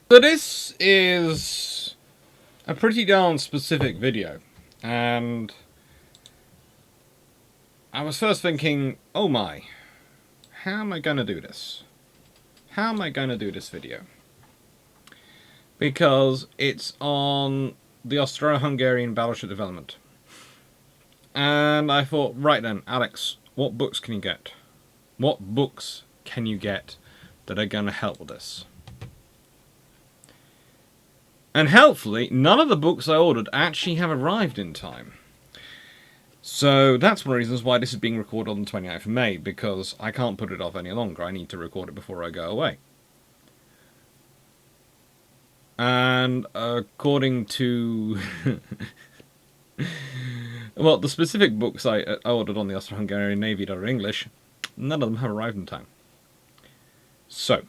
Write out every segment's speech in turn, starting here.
So this is a pretty darn specific video, and I was first thinking, oh my, how am I going to do this? How am I going to do this video? Because it's on the Austro Hungarian Battleship development. And I thought, right then, Alex, what books can you get? What books can you get that are going to help with this? And helpfully, none of the books I ordered actually have arrived in time. So that's one of the reasons why this is being recorded on the 29th of May, because I can't put it off any longer. I need to record it before I go away. And according to... well, the specific books I ordered on the Austro Hungarian Navy that are English, none of them have arrived in time. So,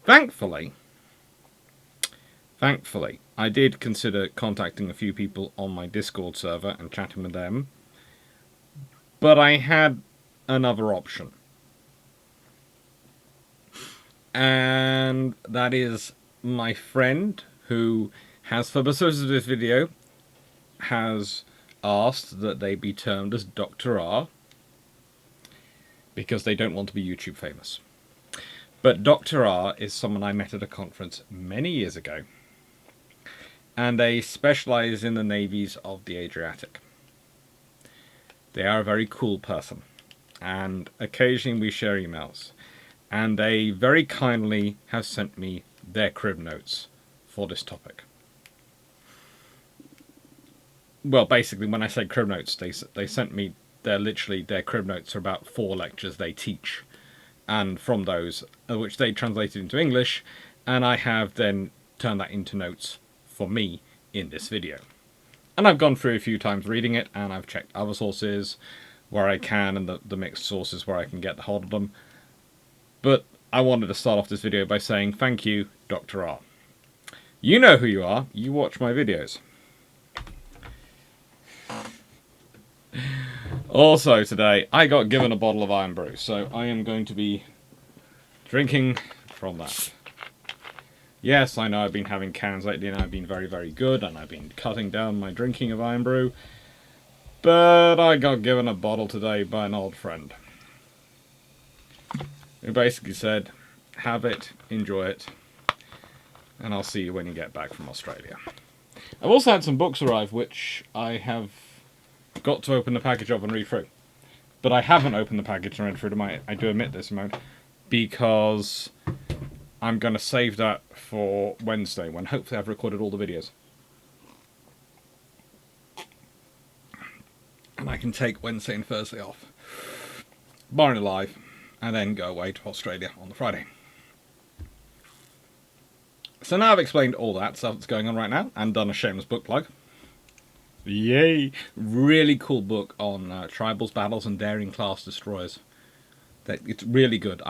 thankfully, I did consider contacting a few people on my Discord server and chatting with them, but I had another option. And that is my friend who has, for the purposes of this video, has asked that they be termed as Dr. R, because they don't want to be YouTube famous. But Dr. R is someone I met at a conference many years ago, and they specialize in the navies of the Adriatic. They are a very cool person, and occasionally we share emails, and they very kindly have sent me their crib notes for this topic. Well, basically, when I say crib notes, they sent me their crib notes are about 4 lectures they teach, and from those, which they translated into English, and I have then turned that into notes for me in this video. And I've gone through a few times reading it, and I've checked other sources where I can, and the mixed sources where I can get the hold of them. But I wanted to start off this video by saying thank you, Dr. R. You know who you are, you watch my videos. Also today, I got given a bottle of Iron Brew, so I am going to be drinking from that. Yes, I know I've been having cans lately and I've been very, very good, and I've been cutting down my drinking of Iron Brew, but I got given a bottle today by an old friend, who basically said, have it, enjoy it, and I'll see you when you get back from Australia. I've also had some books arrive which I have got to open the package of and read through. But I haven't opened the package and read through them, I do admit this amount, because I'm going to save that for Wednesday, when hopefully I've recorded all the videos. And I can take Wednesday and Thursday off, barring alive, and then go away to Australia on the Friday. So now I've explained all that stuff that's going on right now, and done a shameless book plug. Yay! Really cool book on tribals, battles, and daring class destroyers. It's really good.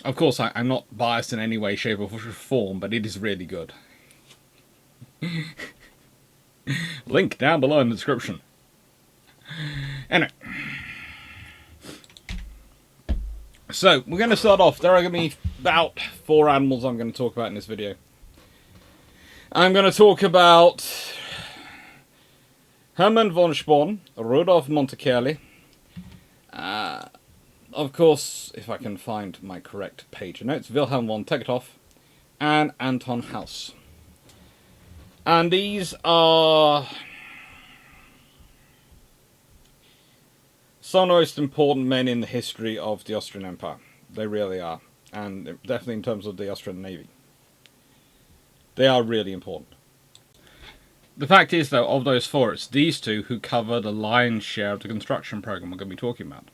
Of course, I'm not biased in any way, shape, or form, but it is really good. Link down below in the description. Anyway. So, we're going to start off. There are going to be about 4 animals I'm going to talk about in this video. I'm going to talk about Hermann von Sporn, Rudolf Montecelli, of course, if I can find my correct page of notes, Wilhelm von Tegethoff, and Anton Haus. And these are some of the most important men in the history of the Austrian Empire. They really are, and definitely in terms of the Austrian Navy. They are really important. The fact is, though, of those 4, it's these 2 who cover the lion's share of the construction program we're going to be talking about.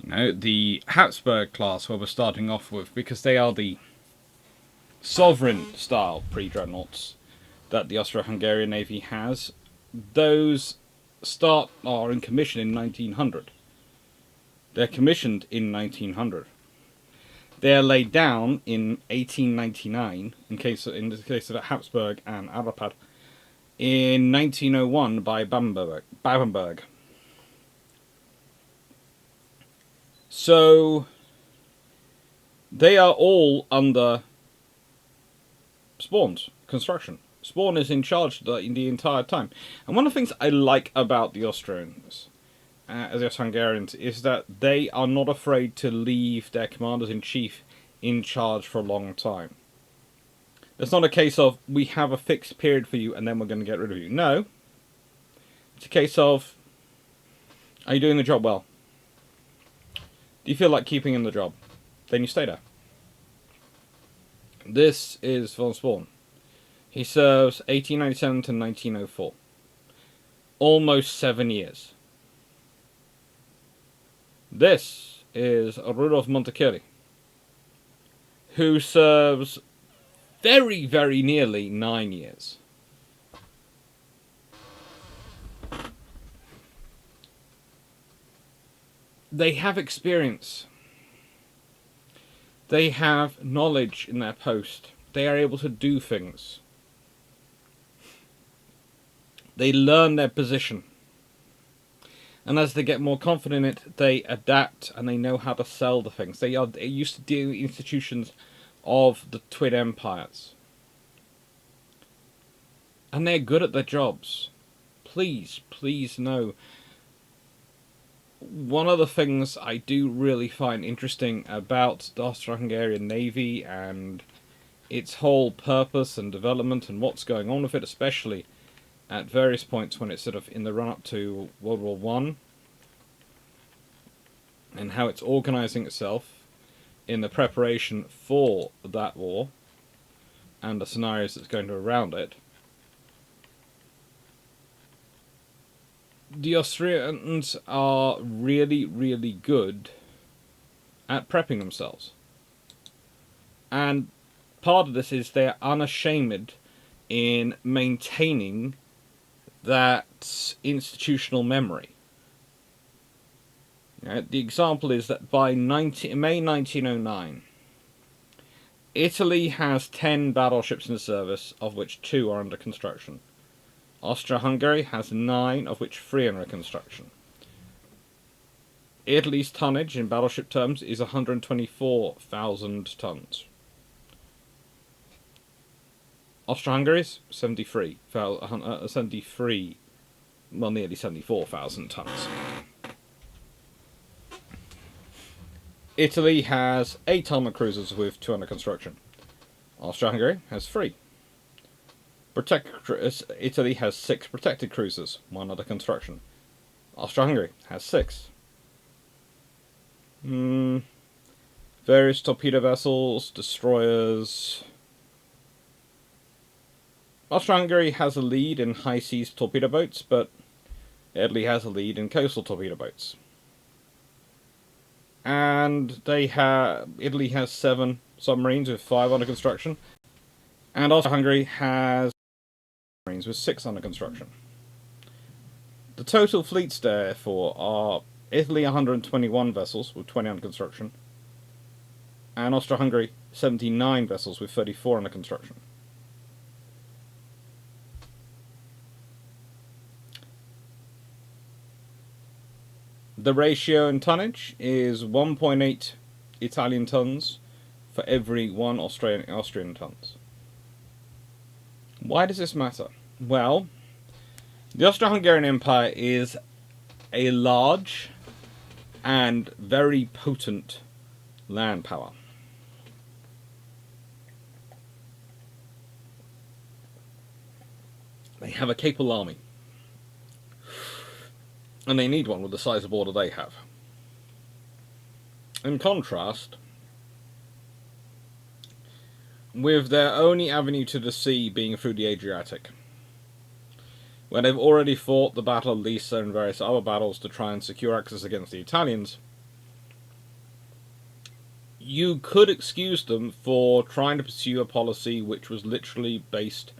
You know, the Habsburg Class, where we're starting off with, because they are the sovereign-style pre-dreadnoughts that the Austro-Hungarian Navy has. Those are in commission in 1900. They're commissioned in 1900. They're laid down in 1899, in the case of Habsburg and Arapad, in 1901 by Babenberg. So, They are all under Spawn's construction. Spawn is in charge the entire time. And one of the things I like about the Austrians, as the Austro-Hungarians, is that they are not afraid to leave their commanders-in-chief in charge for a long time. It's not a case of, we have a fixed period for you and then we're going to get rid of you. No. It's a case of, are you doing the job well? Do you feel like keeping in the job? Then you stay there. This is von Spawn. He serves 1897 to 1904. Almost 7 years. This is Rudolf Montecucci, who serves very, very nearly 9 years. They have experience. They have knowledge in their post. They are able to do things. They learn their position. And as they get more confident in it, they adapt and they know how to sell the things. They used to deal with institutions of the Twin Empires. And they're good at their jobs. Please, please know. One of the things I do really find interesting about the Austro-Hungarian Navy and its whole purpose and development and what's going on with it, especially at various points when it's sort of in the run-up to World War One, and how it's organising itself in the preparation for that war and the scenarios that's going to around it. The Austrians are really, really good at prepping themselves. And part of this is they're unashamed in maintaining that institutional memory. The example is that by May 1909, Italy has 10 battleships in service, of which 2 are under construction. Austro-Hungary has 9, of which 3 are under construction. Italy's tonnage in battleship terms is 124,000 tons. Austro-Hungary's 73, well, nearly 74,000 tons. Italy has 8 armoured cruisers with 2 under construction. Austro-Hungary has 3. Italy has 6 protected cruisers, 1 under construction. Austro-Hungary has 6. Various torpedo vessels, destroyers. Austro-Hungary has a lead in high seas torpedo boats, but Italy has a lead in coastal torpedo boats. And Italy has 7 submarines with 5 under construction, and Austro-Hungary has submarines with 6 under construction. The total fleets, therefore, are Italy 121 vessels with 20 under construction, and Austro-Hungary 79 vessels with 34 under construction. The ratio in tonnage is 1.8 Italian tons for every 1 Austrian tons. Why does this matter? Well, the Austro-Hungarian Empire is a large and very potent land power. They have a capable army. And they need one with the size of border they have. In contrast, with their only avenue to the sea being through the Adriatic, where they've already fought the Battle of Lissa and various other battles to try and secure access against the Italians, you could excuse them for trying to pursue a policy which was literally based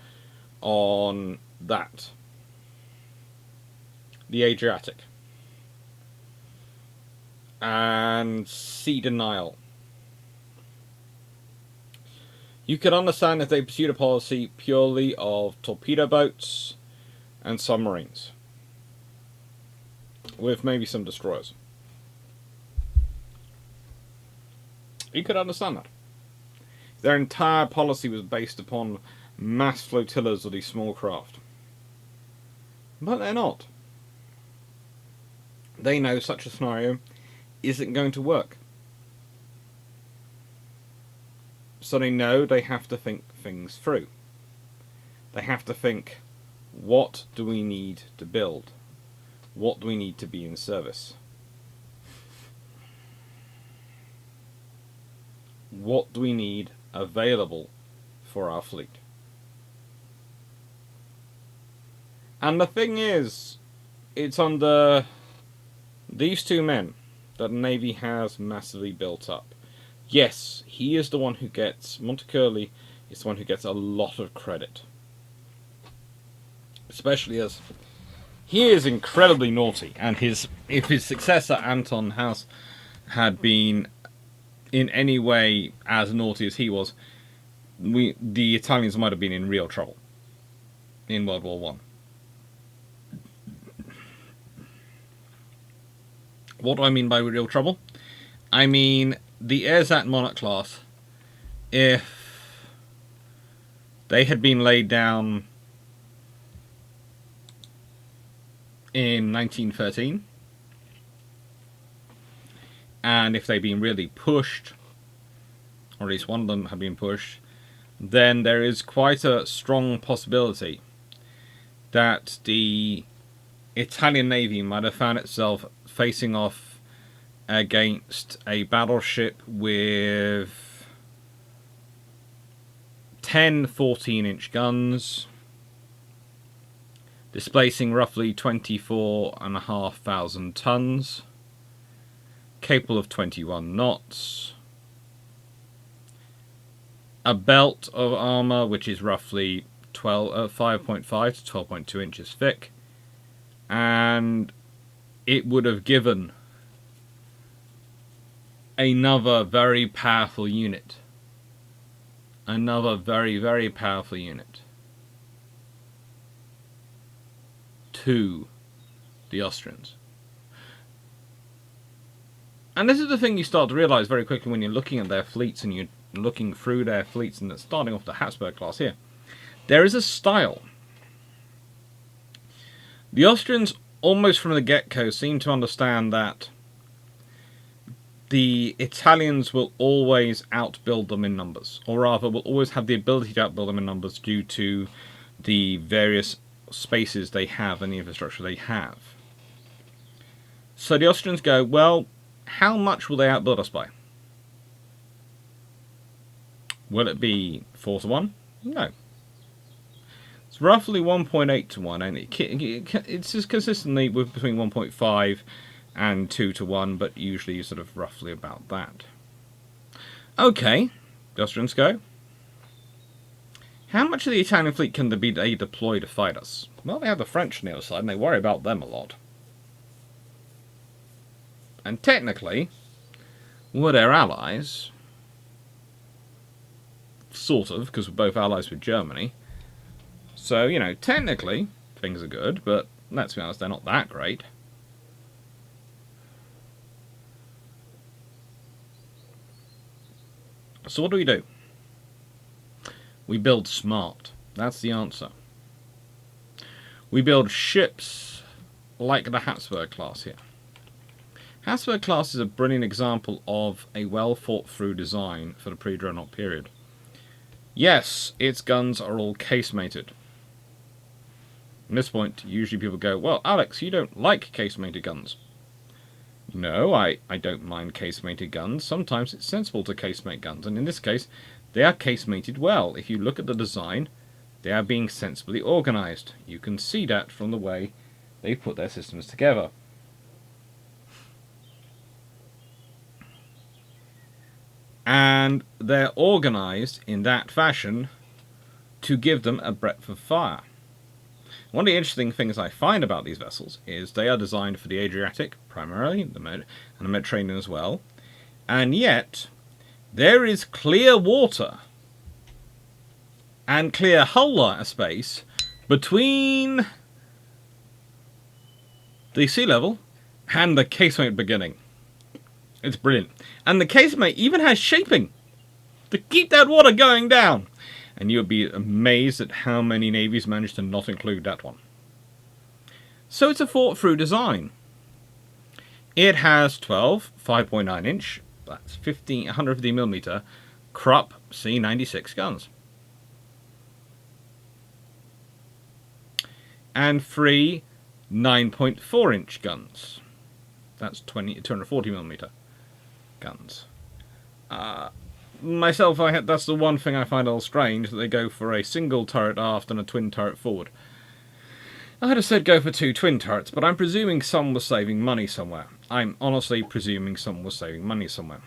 on that. The Adriatic, and sea denial. You could understand if they pursued a policy purely of torpedo boats and submarines, with maybe some destroyers. He could understand that. Their entire policy was based upon mass flotillas of these small craft. But they're not. They know such a scenario isn't going to work. So they know they have to think things through. They have to think, what do we need to build? What do we need to be in service? What do we need available for our fleet? And the thing is, it's under these two men that the Navy has massively built up. Yes, he is the one who gets, Montecurli is the one who gets a lot of credit. Especially as he is incredibly naughty, and if his successor Anton had been in any way as naughty as he was, the Italians might have been in real trouble in World War One. What do I mean by real trouble? I mean the Ersatz Monarch Class, if they had been laid down in 1913, and if they'd been really pushed, or at least one of them had been pushed, then there is quite a strong possibility that the Italian Navy might have found itself facing off against a battleship with 10 14-inch guns, displacing roughly 24,500 tons, capable of 21 knots, a belt of armour which is roughly 5.5 to 12.2 inches thick, and it would have given another very powerful unit. Another very, very powerful unit to the Austrians. And this is the thing you start to realise very quickly when you're looking at their fleets and you're looking through their fleets, and starting off the Habsburg class here. There is a style. The Austrians, almost from the get-go, seem to understand that the Italians will always outbuild them in numbers, or rather will always have the ability to outbuild them in numbers due to the various spaces they have and the infrastructure they have. So the Austrians go, well, how much will they outbuild us by? Will it be 4 to 1? No. It's roughly 1.8 to 1, and it's just consistently with between 1.5 and 2 to 1, but usually sort of roughly about that. Okay, the Austrians go, how much of the Italian fleet can they deploy to fight us? Well, they have the French on the other side, and they worry about them a lot. And technically, we're their allies. Sort of, because we're both allies with Germany. So, you know, technically, things are good, but let's be honest, they're not that great. So what do? We build smart. That's the answer. We build ships like the Habsburg class here. Habsburg class is a brilliant example of a well thought through design for the pre-dreadnought period. Yes, its guns are all casemated. At this point, usually people go, well, Alex, you don't like casemated guns. No, I don't mind casemated guns. Sometimes it's sensible to casemate guns, and in this case, they are casemated well. If you look at the design, they are being sensibly organised. You can see that from the way they put their systems together. And they're organised in that fashion to give them a breadth of fire. One of the interesting things I find about these vessels is they are designed for the Adriatic, primarily, and the Mediterranean as well. And yet, there is clear water and clear hull space between the sea level and the casemate beginning. It's brilliant. And the casemate even has shaping to keep that water going down. And you would be amazed at how many navies managed to not include that one. So it's a thought-through design. It has 12 5.9 inch, that's 150mm, Krupp C96 guns. And 3 9.4 inch guns. That's 240mm guns. Myself, that's the one thing I find a little strange, that they go for a single turret aft and a twin turret forward. I'd have said go for 2 twin turrets, but I'm presuming someone was saving money somewhere. I'm honestly presuming someone was saving money somewhere.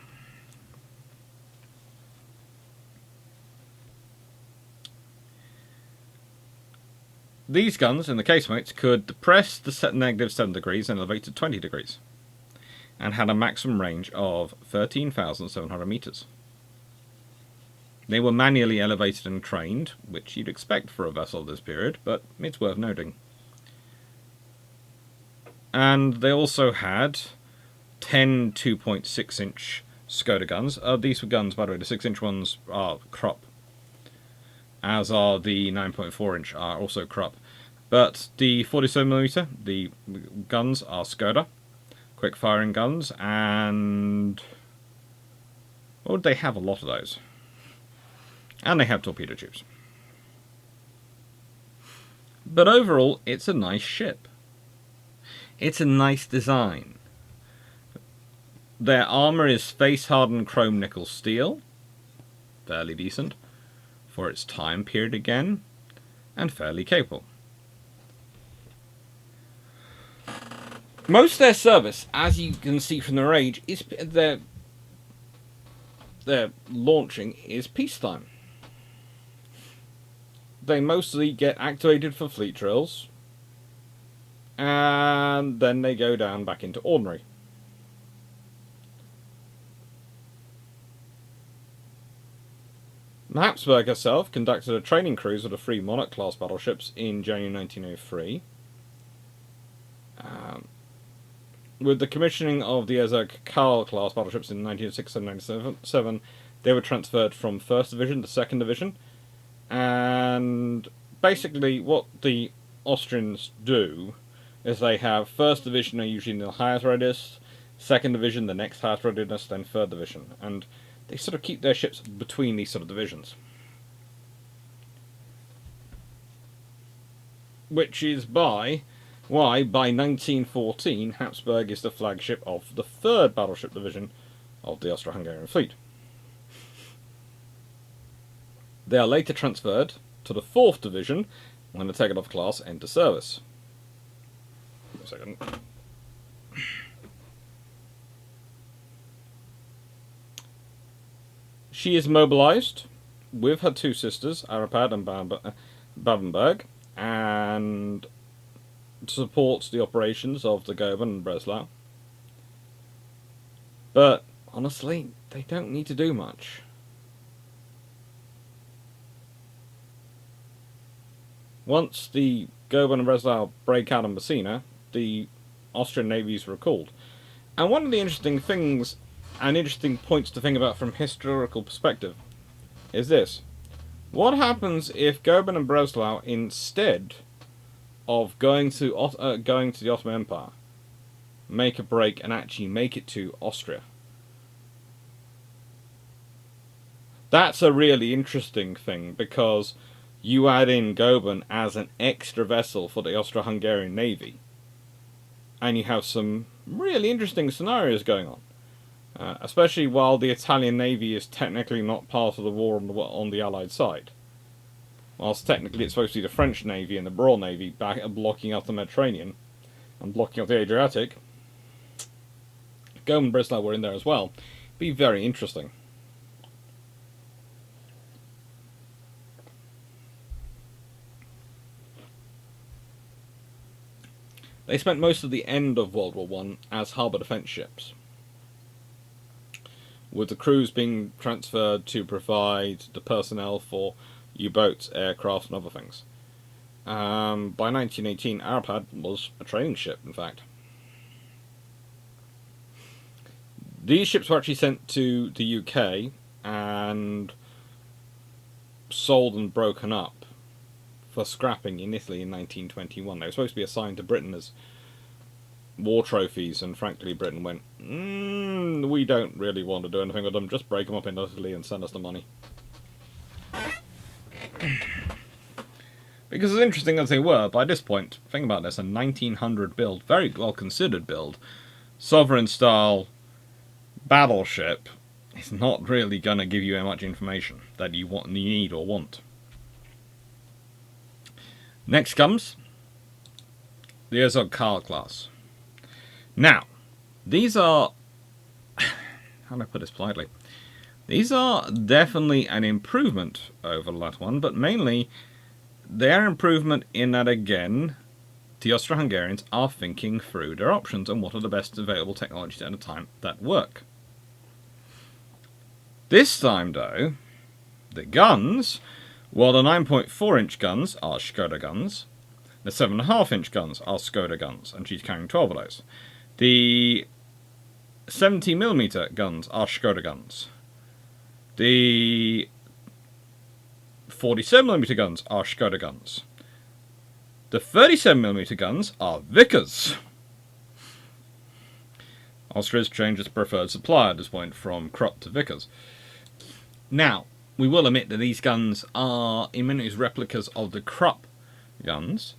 These guns, in the casemates, could depress the -7 degrees and elevate to 20 degrees, and had a maximum range of 13,700 meters. They were manually elevated and trained, which you'd expect for a vessel of this period, but it's worth noting. And they also had 10 2.6 inch Skoda guns. These were guns, by the way, the 6 inch ones are Krupp, as are the 9.4 inch are also Krupp. But the 47mm, the guns are Skoda, quick firing guns, and what would they have? A lot of those. And they have torpedo tubes. But overall, it's a nice ship. It's a nice design. Their armour is face-hardened chrome nickel steel. Fairly decent. For its time period again. And fairly capable. Most of their service, as you can see from their age, is their launching is peacetime. They mostly get activated for fleet drills, and then they go down back into ordinary. The Habsburg herself conducted a training cruise with the 3 Monarch Class battleships in January 1903. With the commissioning of the Ersatz Class battleships in 1906 and 1907, they were transferred from 1st Division to 2nd Division. And basically what the Austrians do is they have 1st Division are usually in the highest readiness, 2nd Division the next highest readiness, then 3rd Division. And they sort of keep their ships between these sort of divisions. Which is why by 1914 Habsburg is the flagship of the 3rd Battleship Division of the Austro Hungarian fleet. They are later transferred to the 4th Division when the Tegetthoff class enter service. A second. She is mobilized with her 2 sisters, Arapad and Babenberg, and supports the operations of the Goeben and Breslau. But honestly, they don't need to do much. Once the Goeben and Breslau break out of Messina, the Austrian Navy is recalled. And one of the interesting things and interesting points to think about from historical perspective is this. What happens if Goeben and Breslau, instead of going to the Ottoman Empire, make a break and actually make it to Austria? That's a really interesting thing, because you add in Goeben as an extra vessel for the Austro-Hungarian Navy, and you have some really interesting scenarios going on. Especially while the Italian Navy is technically not part of the war on the Allied side. Whilst technically it's supposed to be the French Navy and the Royal Navy back blocking out the Mediterranean and blocking out the Adriatic. Goeben and Breslau were in there as well. Be very interesting. They spent most of the end of World War I as harbour defence ships, with the crews being transferred to provide the personnel for U-boats, aircraft and other things. By 1918, Arapad was a training ship, in fact. These ships were actually sent to the UK and sold and broken up for scrapping in Italy in 1921. They were supposed to be assigned to Britain as war trophies, and frankly Britain went, we don't really want to do anything with them, just break them up in Italy and send us the money. Because as interesting as they were, by this point, think about this, a 1900 build, very well considered build, sovereign style battleship is not really going to give you much information that you need or want. Next comes the Ersatz Class. Now, these are, how do I put this politely? These are definitely an improvement over the last one, but mainly they're an improvement in that, again, the Austro-Hungarians are thinking through their options and what are the best available technologies at a time that work. This time, though, the guns, well, the 9.4-inch guns are Skoda guns, the 7.5-inch guns are Skoda guns, and she's carrying 12 of those. The 70mm guns are Skoda guns. The 47mm guns are Skoda guns. The 37mm guns are Vickers. Austria's changed its preferred supplier at this point from Krupp to Vickers. Now, we will admit that these guns are in many ways replicas of the Krupp guns,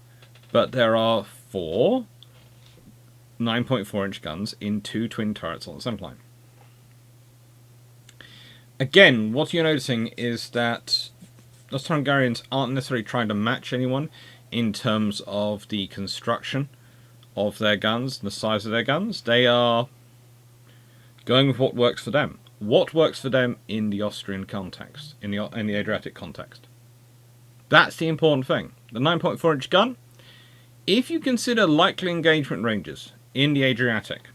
but there are 4 9.4-inch guns in 2 twin turrets on the centerline. Again, what you're noticing is that the Austro-Hungarians aren't necessarily trying to match anyone in terms of the construction of their guns and the size of their guns. They are going with what works for them. What works for them in the Austrian context, in the Adriatic context. That's the important thing. The 9.4-inch gun, if you consider likely engagement ranges in the Adriatic,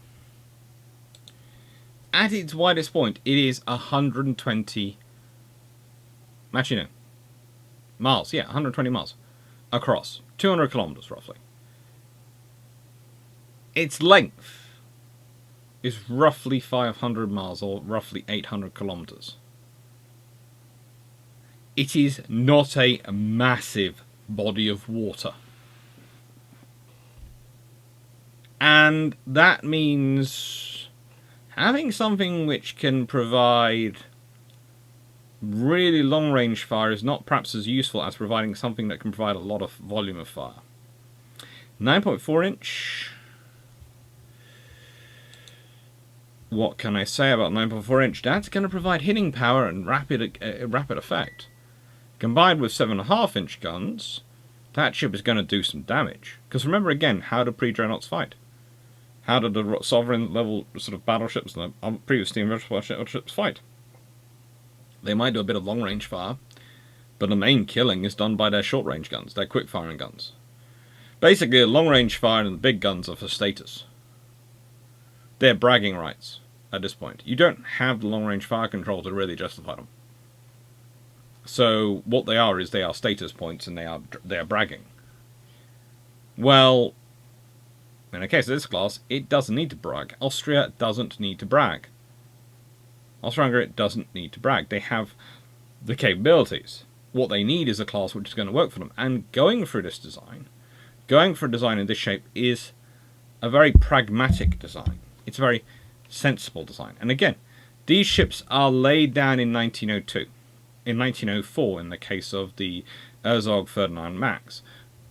at its widest point, it is 120, actually no, miles, yeah, 120 miles across, 200 kilometers roughly. Its length is roughly 500 miles, or roughly 800 kilometers. It is not a massive body of water. And that means having something which can provide really long-range fire is not perhaps as useful as providing something that can provide a lot of volume of fire. 9.4-inch... What can I say about 9.4-inch? That's going to provide hitting power and rapid effect. Combined with 7.5-inch guns, that ship is going to do some damage. Because remember again, how do pre-dreadnoughts fight? How did the sovereign level sort of battleships and the previous steam battleships fight? They might do a bit of long-range fire, but the main killing is done by their short-range guns, their quick-firing guns. Basically, the long-range fire and the big guns are for status. They're bragging rights at this point. You don't have the long-range fire control to really justify them. So what they are is they are status points, and they are bragging. Well, in the case of this class, it doesn't need to brag. Austria doesn't need to brag. Austro-Hungary doesn't need to brag. They have the capabilities. What they need is a class which is going to work for them. And going for a design in this shape is a very pragmatic design. It's a very sensible design. And again, these ships are laid down in 1902. In 1904, in the case of the Herzog Ferdinand Max,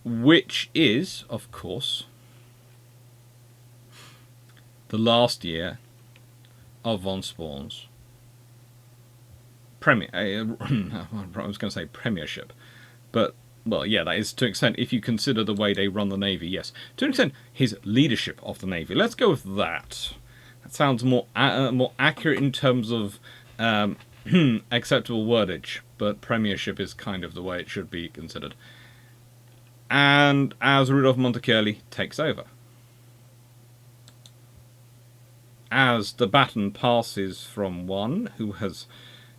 which is, of course, the last year of von Spawn's I was going to say premiership, but, well, yeah, that is to an extent, if you consider the way they run the Navy, yes. To an extent, his leadership of the Navy. Let's go with that. That sounds more accurate in terms of acceptable wordage, but premiership is kind of the way it should be considered. And as Rudolf Montecuccoli takes over. As the baton passes from one who has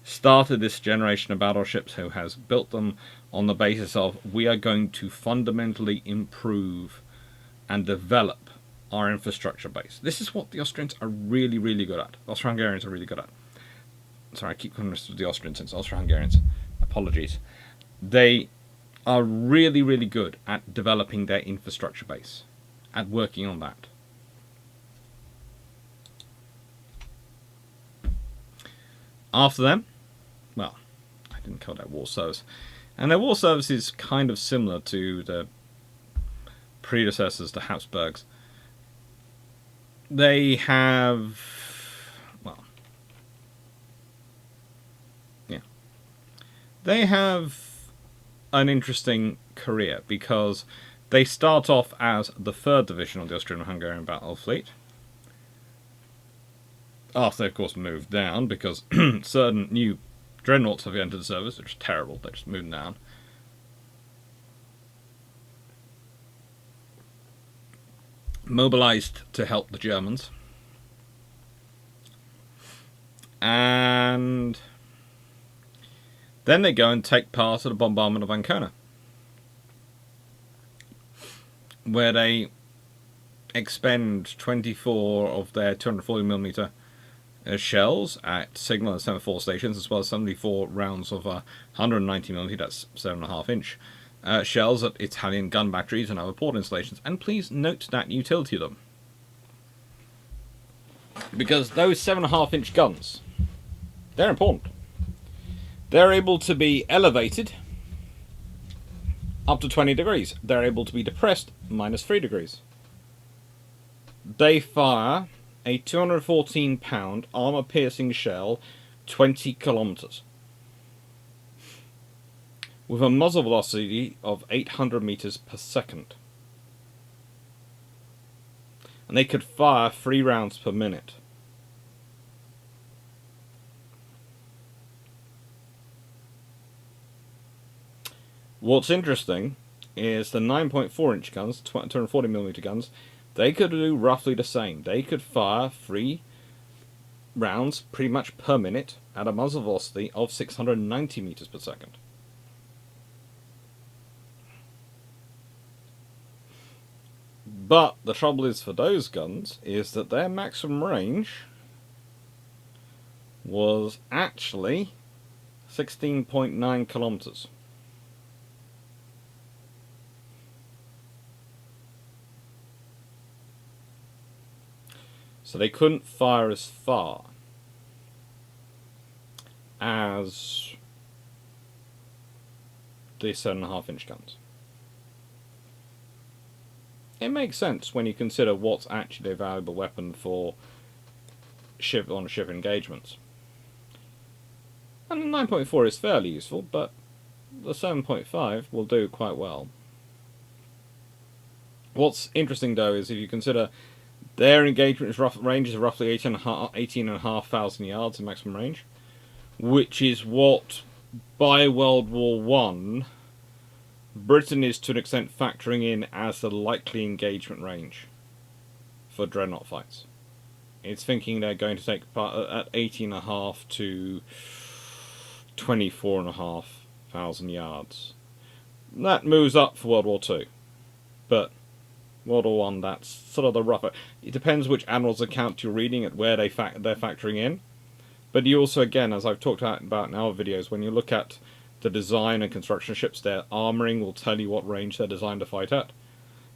started this generation of battleships, who has built them on the basis of we are going to fundamentally improve and develop our infrastructure base. This is what the Austrians are really, really good at. The Austro-Hungarians are really good at. Sorry, I keep calling this the Austrians since Austro-Hungarians. Apologies. They are really, really good at developing their infrastructure base, at working on that. After them, well, I didn't call that war service. And their war service is kind of similar to the predecessors, the Habsburgs. They have, well, yeah. They have an interesting career because they start off as the 3rd Division of the Austro Hungarian Battle Fleet. After they, of course, moved down because certain new dreadnoughts have entered the service, which is terrible. They just moved down. Mobilized to help the Germans. And then they go and take part in the bombardment of Ancona, where they expend 24 of their 240mm shells at signal and semaphore stations, as well as 74 rounds of 190mm, that's 7.5-inch shells at Italian gun batteries and other port installations. And please note that utility of them, because those 7.5-inch guns, they're important. They're able to be elevated up to 20 degrees. They're able to be depressed -3 degrees. They fire a 214-pound armor-piercing shell 20 kilometers with a muzzle velocity of 800 meters per second. And they could fire 3 rounds per minute. What's interesting is the 9.4-inch guns, 240mm guns, they could do roughly the same. They could fire 3 rounds pretty much per minute at a muzzle velocity of 690 meters per second. But the trouble is for those guns is that their maximum range was actually 16.9 kilometers. So they couldn't fire as far as the 7.5-inch guns. It makes sense when you consider what's actually a valuable weapon for ship-on-ship engagements. And the 9.4 is fairly useful, but the 7.5 will do quite well. What's interesting, though, is if you consider their engagement range is roughly 18,500 yards in maximum range, which is what, by World War I, Britain is to an extent factoring in as the likely engagement range for dreadnought fights. It's thinking they're going to take part at 18,500 to 24,500 yards. That moves up for World War II, but World War I, that's sort of the rougher. It depends which admiral's account you're reading at where they're factoring in. But you also, again, as I've talked about in our videos, when you look at the design and construction of ships, their armouring will tell you what range they're designed to fight at.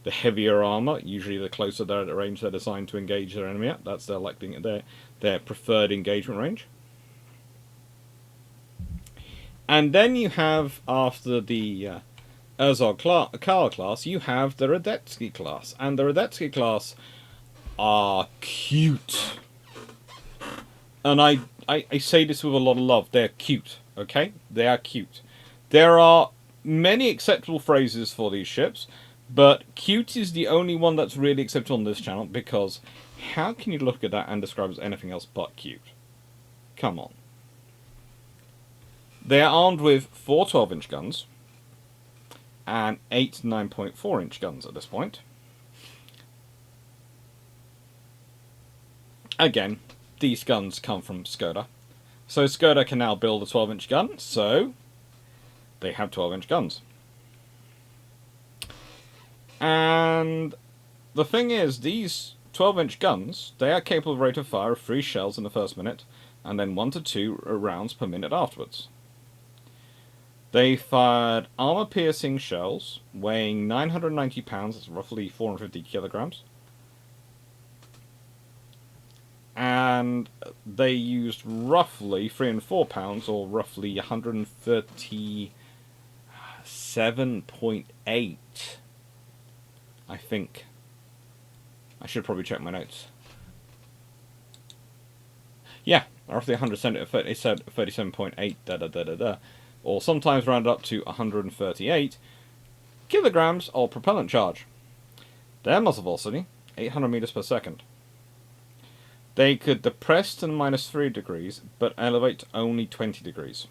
The heavier armour, usually the closer they're at the range they're designed to engage their enemy at. That's their preferred engagement range. And then you have, after the Ersatz class, you have the Radetzky class. And the Radetzky class are cute. And I say this with a lot of love. They're cute, okay? They are cute. There are many acceptable phrases for these ships, but cute is the only one that's really acceptable on this channel, because how can you look at that and describe it as anything else but cute? Come on. They are armed with 4 12-inch guns and 8 9.4-inch guns at this point. Again, these guns come from Skoda. So Skoda can now build a 12-inch gun, so they have 12-inch guns. And the thing is, these 12-inch guns, they are capable of rate of fire of 3 shells in the first minute, and then 1 to 2 rounds per minute afterwards. They fired armor-piercing shells, weighing 990 pounds, that's roughly 450 kilograms. And they used roughly 3 and 4 pounds, or roughly 137.8, I think. I should probably check my notes. Yeah, roughly 100%. It said 37.8, da-da-da-da-da. Or sometimes rounded up to 138 kilograms of propellant charge. Their muzzle velocity, 800 meters per second. They could depress to -3 degrees, but elevate to only 20 degrees,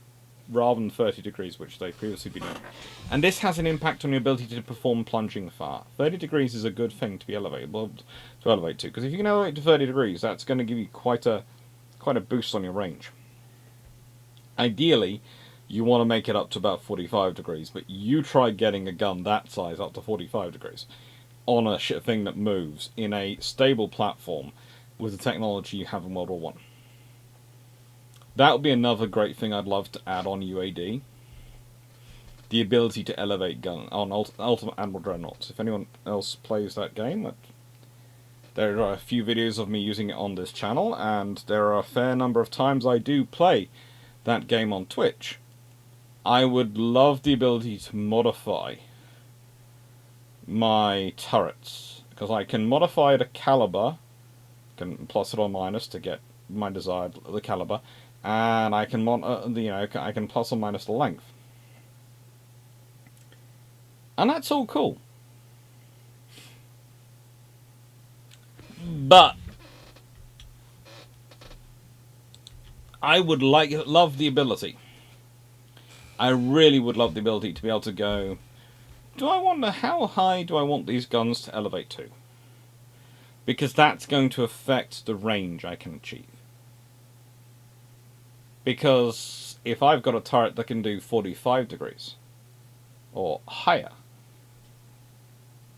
rather than 30 degrees, which they've previously been doing. And this has an impact on your ability to perform plunging fire. 30 degrees is a good thing to be elevate to, because if you can elevate to 30 degrees, that's going to give you quite a boost on your range. Ideally, you want to make it up to about 45 degrees, but you try getting a gun that size up to 45 degrees on a thing that moves in a stable platform with the technology you have in World War One. That would be another great thing I'd love to add on UAD. The ability to elevate gun on Ultimate Admiral Dreadnoughts. If anyone else plays that game, there are a few videos of me using it on this channel, and there are a fair number of times I do play that game on Twitch. I would love the ability to modify my turrets, because I can modify the caliber, can plus it or minus to get my desired the caliber, and I can I can plus or minus the length, and that's all cool. But I would love the ability. I really would love the ability to be able to go, how high do I want these guns to elevate to? Because that's going to affect the range I can achieve. Because if I've got a turret that can do 45 degrees or higher,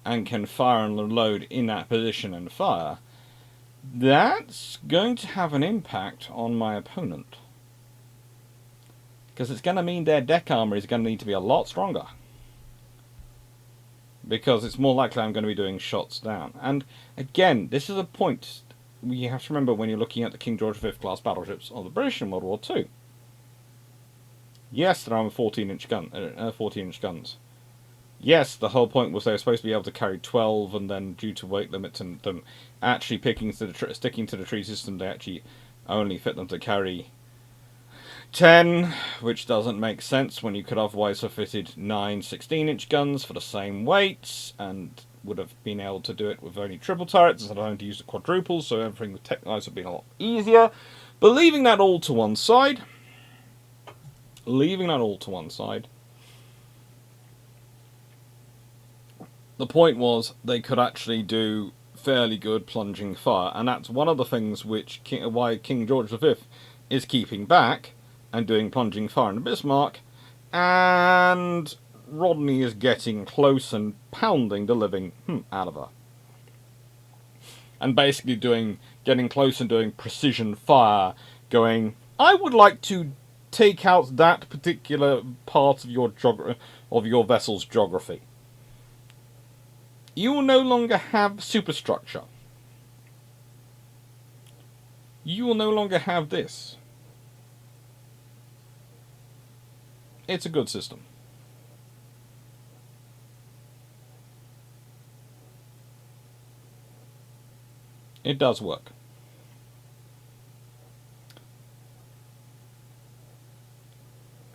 and can fire and load in that position and fire, that's going to have an impact on my opponent. Because it's going to mean their deck armor is going to need to be a lot stronger. Because it's more likely I'm going to be doing shots down. And again, this is a point you have to remember when you're looking at the King George V class battleships of the British in World War II. Yes, there are 14-inch guns. Yes, the whole point was they were supposed to be able to carry 12, and then due to weight limits and them actually sticking to the tree system, they actually only fit them to carry 10, which doesn't make sense when you could otherwise have fitted 9 16-inch guns for the same weight, and would have been able to do it with only triple turrets instead of having to use the quadruples, so everything with tech-wise would have been a lot easier. But leaving that all to one side, the point was they could actually do fairly good plunging fire, and that's one of the things why King George V is keeping back and doing plunging fire in the Bismarck, and Rodney is getting close and pounding the living out of her. And basically getting close and doing precision fire, going, I would like to take out that particular part of your vessel's geography. You will no longer have superstructure. You will no longer have this. It's a good system. It does work.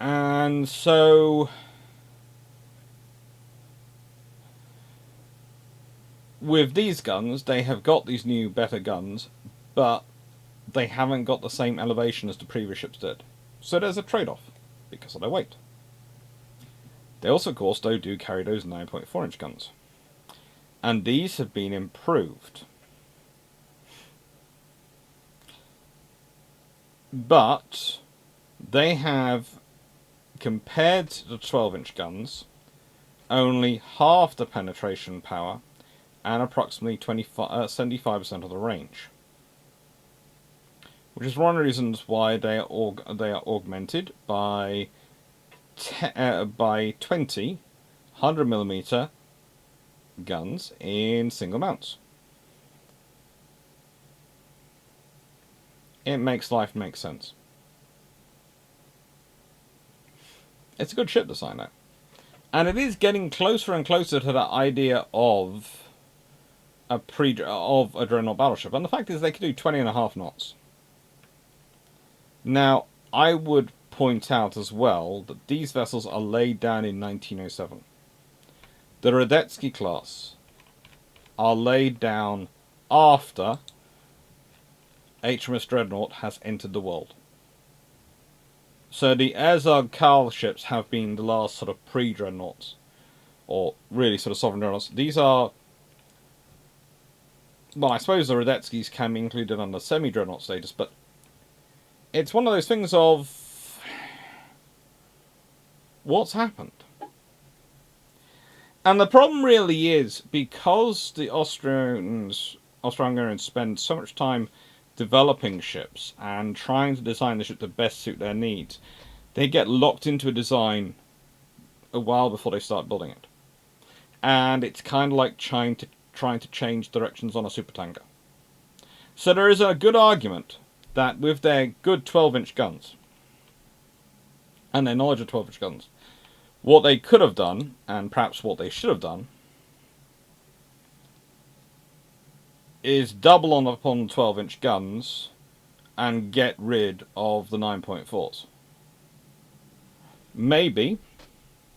And so with these guns, they have got these new better guns, but they haven't got the same elevation as the previous ships did. So there's a trade-off because of their weight. They also, of course, do carry those 9.4-inch guns. And these have been improved. But they have, compared to the 12-inch guns, only half the penetration power and approximately 75% of the range. Which is one of the reasons why they are augmented by 20 100mm guns in single mounts. It makes life make sense. It's a good ship design though. And it is getting closer and closer to that idea of a dreadnought battleship. And the fact is they can do 20.5 knots. Now, I would point out as well that these vessels are laid down in 1907. The Radetzky class are laid down after HMS Dreadnought has entered the world. So the Ersatz Class ships have been the last sort of pre-dreadnoughts, or really sort of sovereign dreadnoughts. These are, well, I suppose the Radetskys can be included under semi-dreadnought status, but it's one of those things of what's happened. And the problem really is, because the Austro-Hungarians spend so much time developing ships and trying to design the ship to best suit their needs, they get locked into a design a while before they start building it. And it's kind of like trying to change directions on a supertanker. So there is a good argument that with their good 12-inch guns, and their knowledge of 12-inch guns, what they could have done, and perhaps what they should have done, is double upon 12-inch guns and get rid of the 9.4s. Maybe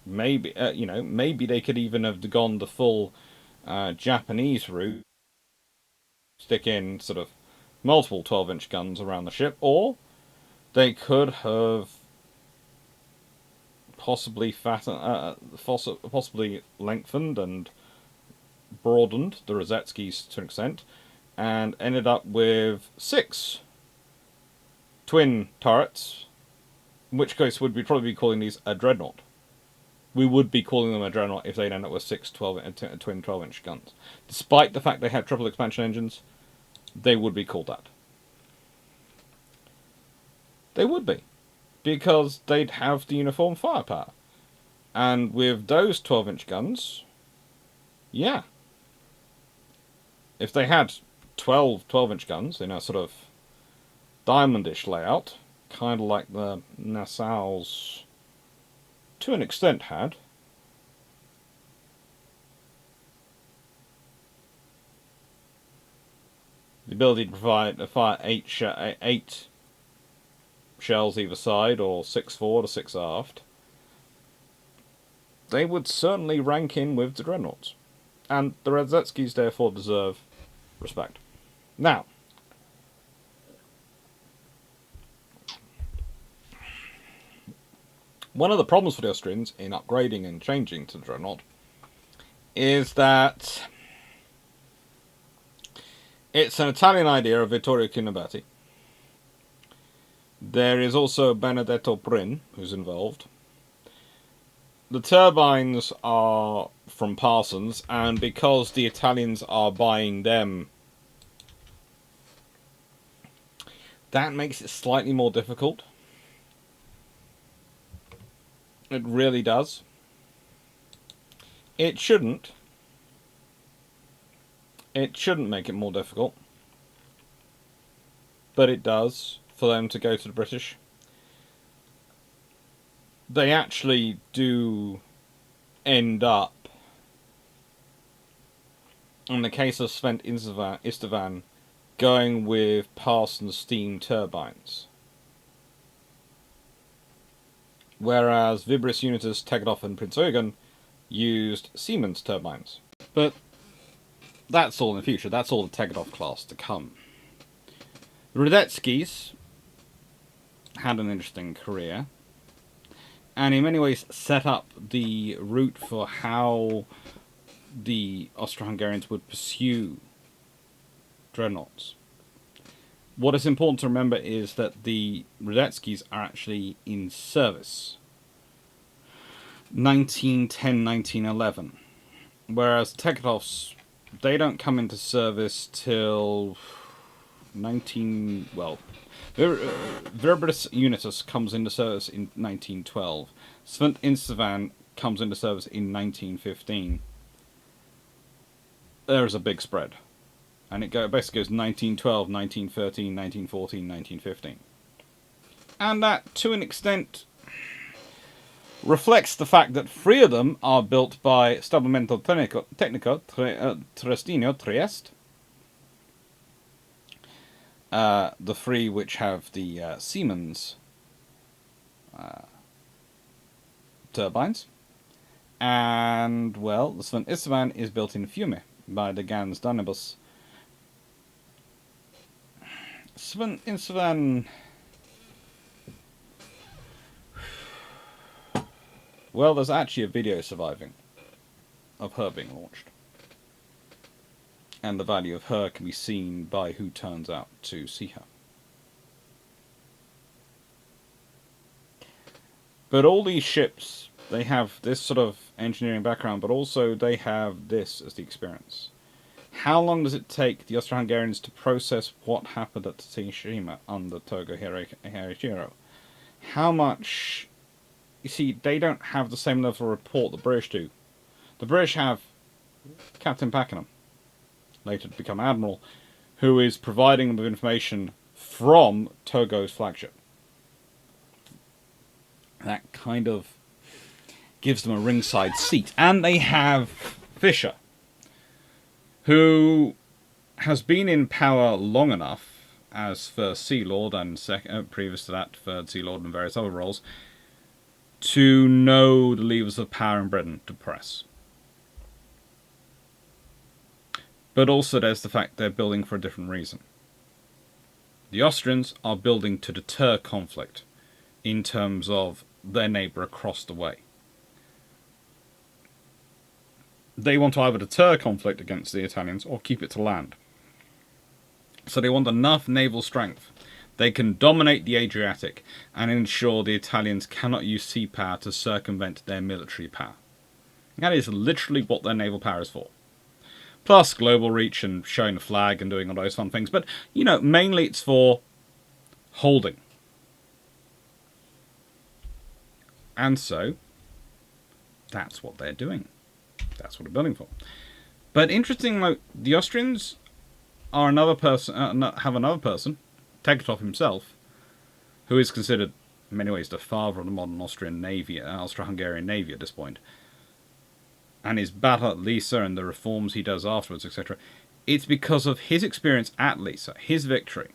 they could even have gone the full Japanese route, stick in sort of multiple 12-inch guns around the ship, or they could have possibly lengthened and broadened the Rosetskys to an extent, and ended up with 6 twin turrets, in which case would we probably be calling these a dreadnought. We would be calling them a dreadnought if they'd end up with 6 twin 12-inch guns. Despite the fact they had triple expansion engines, they would be called that. They would be, because they'd have the uniform firepower. And with those 12-inch guns, yeah. If they had 12-inch guns in a sort of diamondish layout, kind of like the Nassau's to an extent had, the ability to fire 8 shells either side, or 6 forward or 6 aft, they would certainly rank in with the dreadnoughts. And the Radzetskys therefore deserve respect. Now, one of the problems for the Austrians in upgrading and changing to the dreadnought is that it's an Italian idea of Vittorio Cunabati. There is also Benedetto Prin who's involved. The turbines are from Parsons, and because the Italians are buying them, that makes it slightly more difficult. It really does. It shouldn't. It shouldn't make it more difficult. But it does, for them to go to the British. They actually do end up, in the case of Sven Istvan, going with Parsons steam turbines. Whereas Vibris Unitas, Tegetthoff and Prinz Eugen used Siemens turbines. But that's all in the future. That's all the Tegetthoff class to come. The Radetskys had an interesting career, and in many ways set up the route for how the Austro-Hungarians would pursue dreadnoughts. What is important to remember is that the Radetskys are actually in service 1910-1911, whereas Tegetthoffs they don't come into service till 19... Well, Verbis Unitus comes into service in 1912. Svent Instavan comes into service in 1915. There's a big spread. And it basically goes 1912, 1913, 1914, 1915. And that, to an extent, reflects the fact that 3 of them are built by Stablemento Tecnico Triestino, Trieste. The 3 which have the Siemens turbines. And, well, the Svent Istvan is built in Fiume by the Gans Danibus. Svent Istvan... Well, there's actually a video surviving of her being launched. And the value of her can be seen by who turns out to see her. But all these ships, they have this sort of engineering background, but also they have this as the experience. How long does it take the Austro-Hungarians to process what happened at Tsushima under Togo Hiroshima? How much... You see, they don't have the same level of report the British do. The British have Captain Pakenham, later to become Admiral, who is providing them with information from Togo's flagship. That kind of gives them a ringside seat. And they have Fisher, who has been in power long enough as First Sea Lord and previous to that Third Sea Lord and various other roles, to know the levers of power in Britain to press. But also there's the fact they're building for a different reason. The Austrians are building to deter conflict in terms of their neighbour across the way. They want to either deter conflict against the Italians or keep it to land. So they want enough naval strength they can dominate the Adriatic and ensure the Italians cannot use sea power to circumvent their military power. That is literally what their naval power is for. Plus global reach and showing the flag and doing all those fun things. But, you know, mainly it's for holding. And so, that's what they're doing. That's what they're building for. But interestingly, the Austrians are another person, have another person, Tegethoff himself, who is considered in many ways the father of the modern Austrian Navy, Austro-Hungarian Navy at this point. And his battle at Lissa and the reforms he does afterwards, etc. It's because of his experience at Lissa, his victory,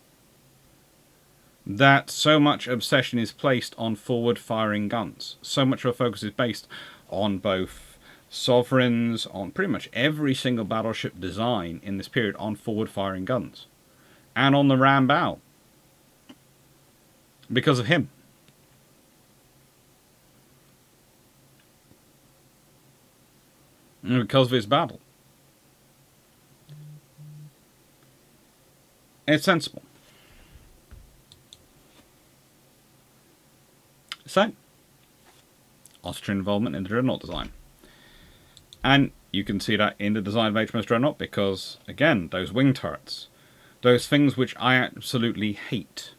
that so much obsession is placed on forward-firing guns. So much of a focus is based on both sovereigns, on pretty much every single battleship design in this period on forward-firing guns. And on the ram bow. Because of him. And because of his battle. It's sensible. So, Austrian involvement in the Dreadnought design. And you can see that in the design of HMS Dreadnought because, again, those wing turrets, those things which I absolutely hate,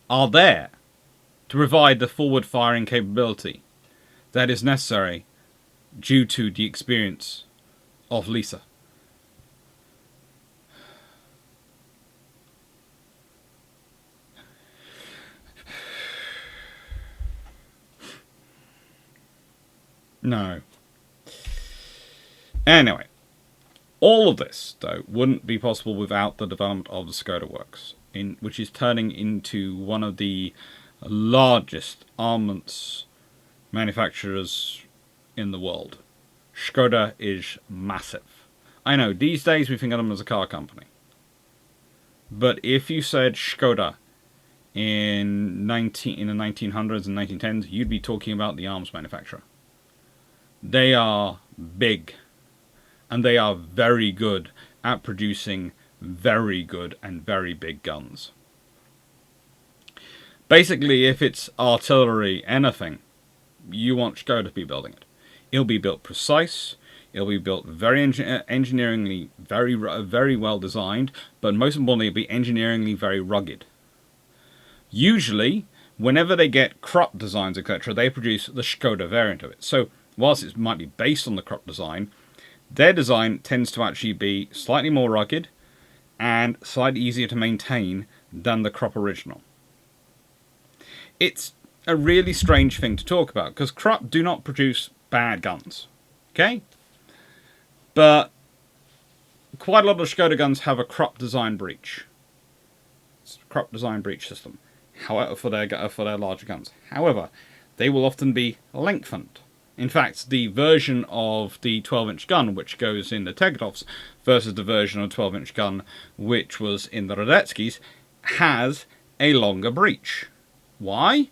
are there to provide the forward-firing capability that is necessary due to the experience of Lissa. No. Anyway, all of this, though, wouldn't be possible without the development of the Skoda works, which is turning into one of the largest armaments manufacturers in the world. Skoda is massive. I know, these days we think of them as a car company. But if you said Skoda in the 1900s and 1910s, you'd be talking about the arms manufacturer. They are big. And they are very good at producing very good and very big guns. Basically, if it's artillery, anything, you want Skoda to be building it. It'll be built precise. It'll be built very engineeringly, very well designed, but most importantly, it'll be engineeringly very rugged. Usually, whenever they get Krupp designs, etc., they produce the Skoda variant of it. So, whilst it might be based on the Krupp design, their design tends to actually be slightly more rugged and slightly easier to maintain than the Krupp original. It's a really strange thing to talk about, because Krupp do not produce bad guns. Okay? But quite a lot of Skoda guns have a Krupp design breach. It's a Krupp design breach system. However, for their larger guns. However, they will often be lengthened. In fact, the version of the 12-inch gun which goes in the Tegetovs versus the version of 12-inch gun which was in the Radetzkys has a longer breach. Why?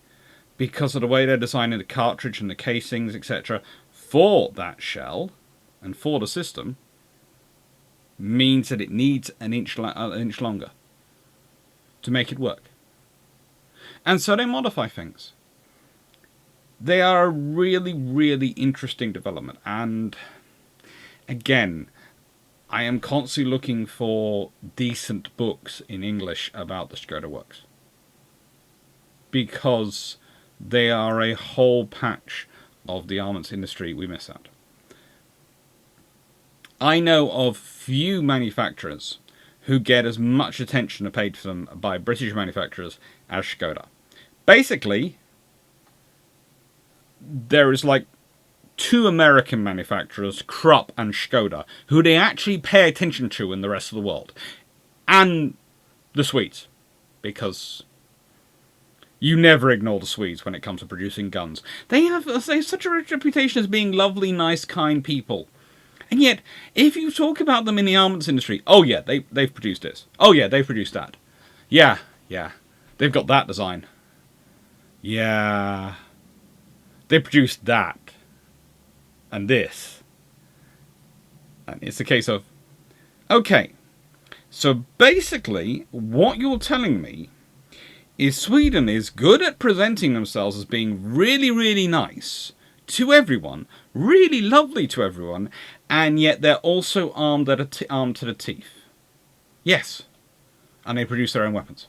Because of the way they're designing the cartridge and the casings, etc., for that shell and for the system, means that it needs an inch longer to make it work. And so they modify things. They are a really, really interesting development. And again, I am constantly looking for decent books in English about the Skoda works, because they are a whole patch of the armaments industry we miss out. I know of few manufacturers who get as much attention paid for them by British manufacturers as Skoda. Basically, there is like two American manufacturers, Krupp and Skoda, who they actually pay attention to in the rest of the world. And the Swedes, because you never ignore the Swedes when it comes to producing guns. They have such a reputation as being lovely, nice, kind people. And yet, if you talk about them in the armaments industry, oh yeah, they've produced this. Oh yeah, they've produced that. Yeah, they've got that design. Yeah, they produced that. And this. And it's a case of, okay, so basically, what you're telling me is Sweden is good at presenting themselves as being really, really nice to everyone, really lovely to everyone, and yet they're also armed to the teeth. Yes, and they produce their own weapons.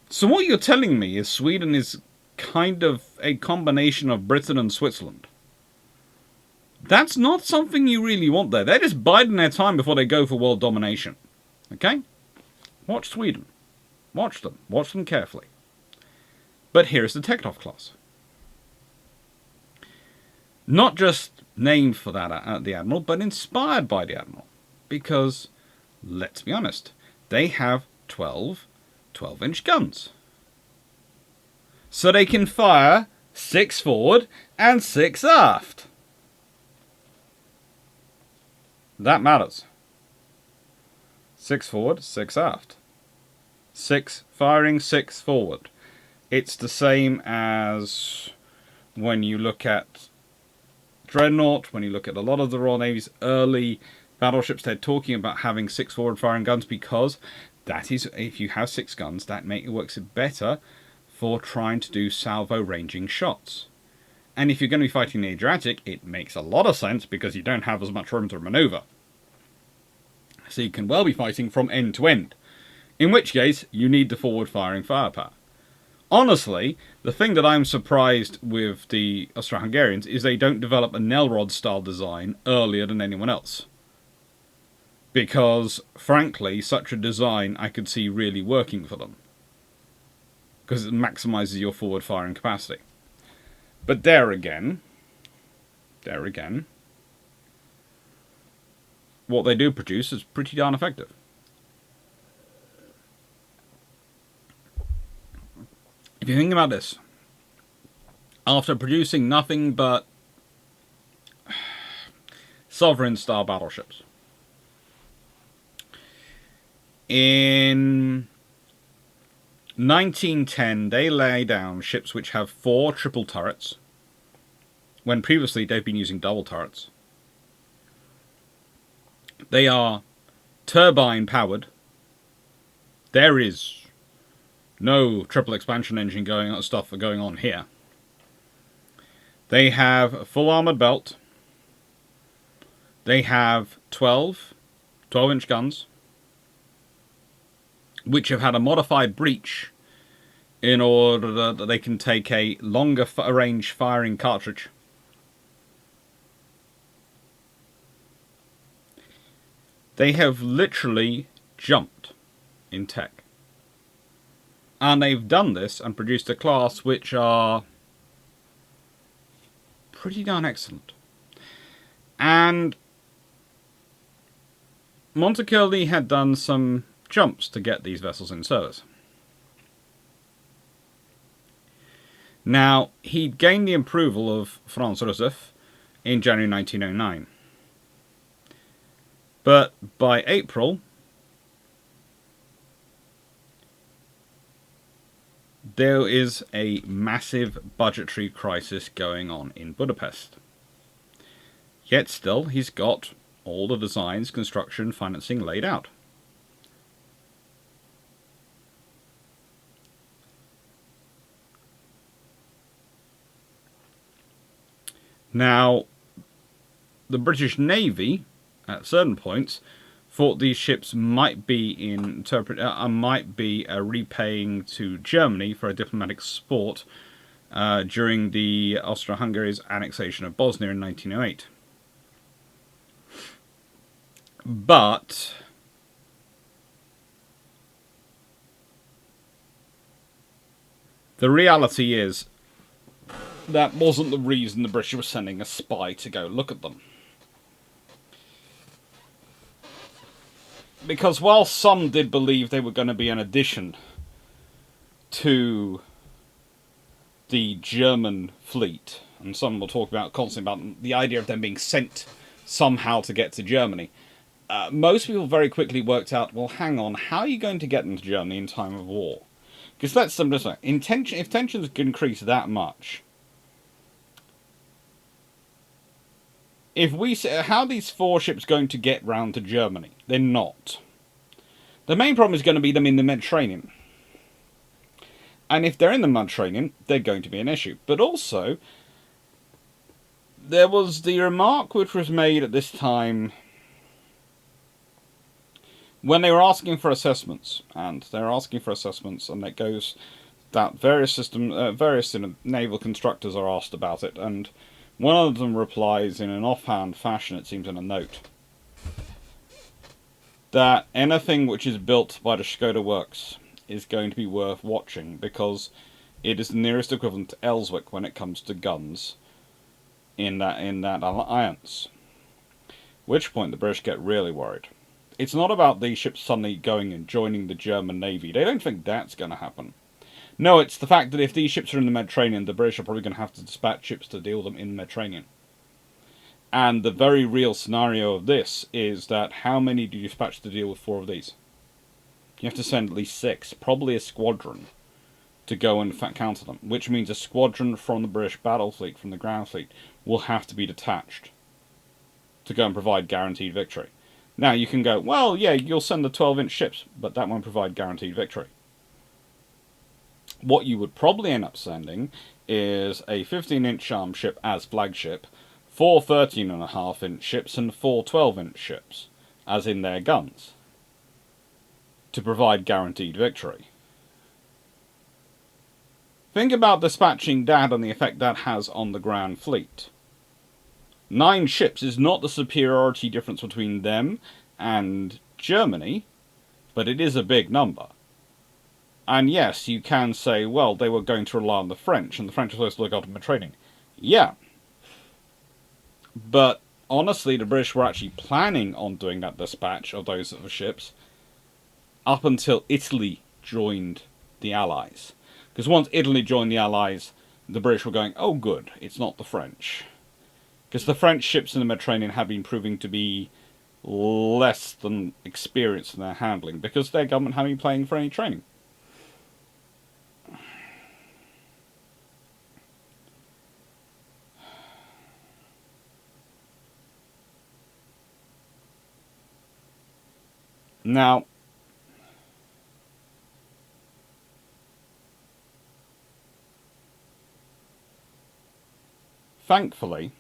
So what you're telling me is Sweden is kind of a combination of Britain and Switzerland. That's not something you really want there. They're just biding their time before they go for world domination. Okay? Watch Sweden. Watch them. Watch them carefully. But here's the Tegetov class. Not just named for that the Admiral, but inspired by the Admiral. Because, let's be honest, they have 12-inch guns. So they can fire 6 forward and 6 aft. That matters. 6 forward, 6 aft. 6 firing, 6 forward. It's the same as when you look at Dreadnought, when you look at a lot of the Royal Navy's early battleships, they're talking about having 6 forward firing guns, because that is, if you have 6 guns, that works better for trying to do salvo ranging shots. And if you're going to be fighting the Adriatic, it makes a lot of sense because you don't have as much room to maneuver. So you can well be fighting from end to end. In which case, you need the forward-firing firepower. Honestly, the thing that I'm surprised with the Austro Hungarians is they don't develop a Nelrod-style design earlier than anyone else. Because, frankly, such a design I could see really working for them. Because it maximizes your forward-firing capacity. But there again, what they do produce is pretty darn effective. If you think about this, after producing nothing but sovereign-style battleships, in 1910 they lay down ships which have 4 triple turrets, when previously they've been using double turrets. They are turbine-powered. There is no triple expansion engine going on here. They have a full armoured belt. They have 12-inch guns, which have had a modified breech in order that they can take a longer range firing cartridge. They have literally jumped in tech. And they've done this and produced a class which are pretty darn excellent. And Montecuculi had done some jumps to get these vessels in service. Now, he'd gained the approval of Franz Joseph in January 1909. But by April, there is a massive budgetary crisis going on in Budapest. Yet still, he's got all the designs, construction, financing laid out. Now, the British Navy, at certain points, thought these ships might be repaying to Germany for a diplomatic sport during the Austro Hungary's annexation of Bosnia in 1908. But the reality is that wasn't the reason the British were sending a spy to go look at them. Because while some did believe they were going to be an addition to the German fleet, and some will talk about constantly about the idea of them being sent somehow to get to Germany, most people very quickly worked out, well, hang on, how are you going to get them to Germany in time of war? Because let's just say, if tensions increase that much, how are these 4 ships going to get round to Germany? They're not. The main problem is going to be them in the Mediterranean. And if they're in the Mediterranean, they're going to be an issue. But also, there was the remark which was made at this time when they were asking for assessments. And it goes that various naval constructors are asked about it. And one of them replies in an offhand fashion, it seems in a note, that anything which is built by the Skoda works is going to be worth watching because it is the nearest equivalent to Elswick when it comes to guns in that alliance. Which point the British get really worried. It's not about these ships suddenly going and joining the German Navy. They don't think that's going to happen. No, it's the fact that if these ships are in the Mediterranean, the British are probably going to have to dispatch ships to deal with them in the Mediterranean. And the very real scenario of this is that how many do you dispatch to deal with 4 of these? You have to send at least 6, probably a squadron, to go and counter them. Which means a squadron from the British battle fleet, from the ground fleet, will have to be detached to go and provide guaranteed victory. Now you can go, well, yeah, you'll send the 12-inch ships, but that won't provide guaranteed victory. What you would probably end up sending is a 15-inch armed ship as flagship, 4 13.5-inch ships, and 4 12-inch ships, as in their guns, to provide guaranteed victory. Think about dispatching that and the effect that has on the Grand Fleet. 9 ships is not the superiority difference between them and Germany, but it is a big number. And yes, you can say, well, they were going to rely on the French, and the French were supposed to look after training. Yeah. But honestly, the British were actually planning on doing that dispatch of those ships up until Italy joined the Allies. Because once Italy joined the Allies, the British were going, oh good, it's not the French. Because the French ships in the Mediterranean have been proving to be less than experienced in their handling, because their government hadn't been paying for any training. Now, thankfully,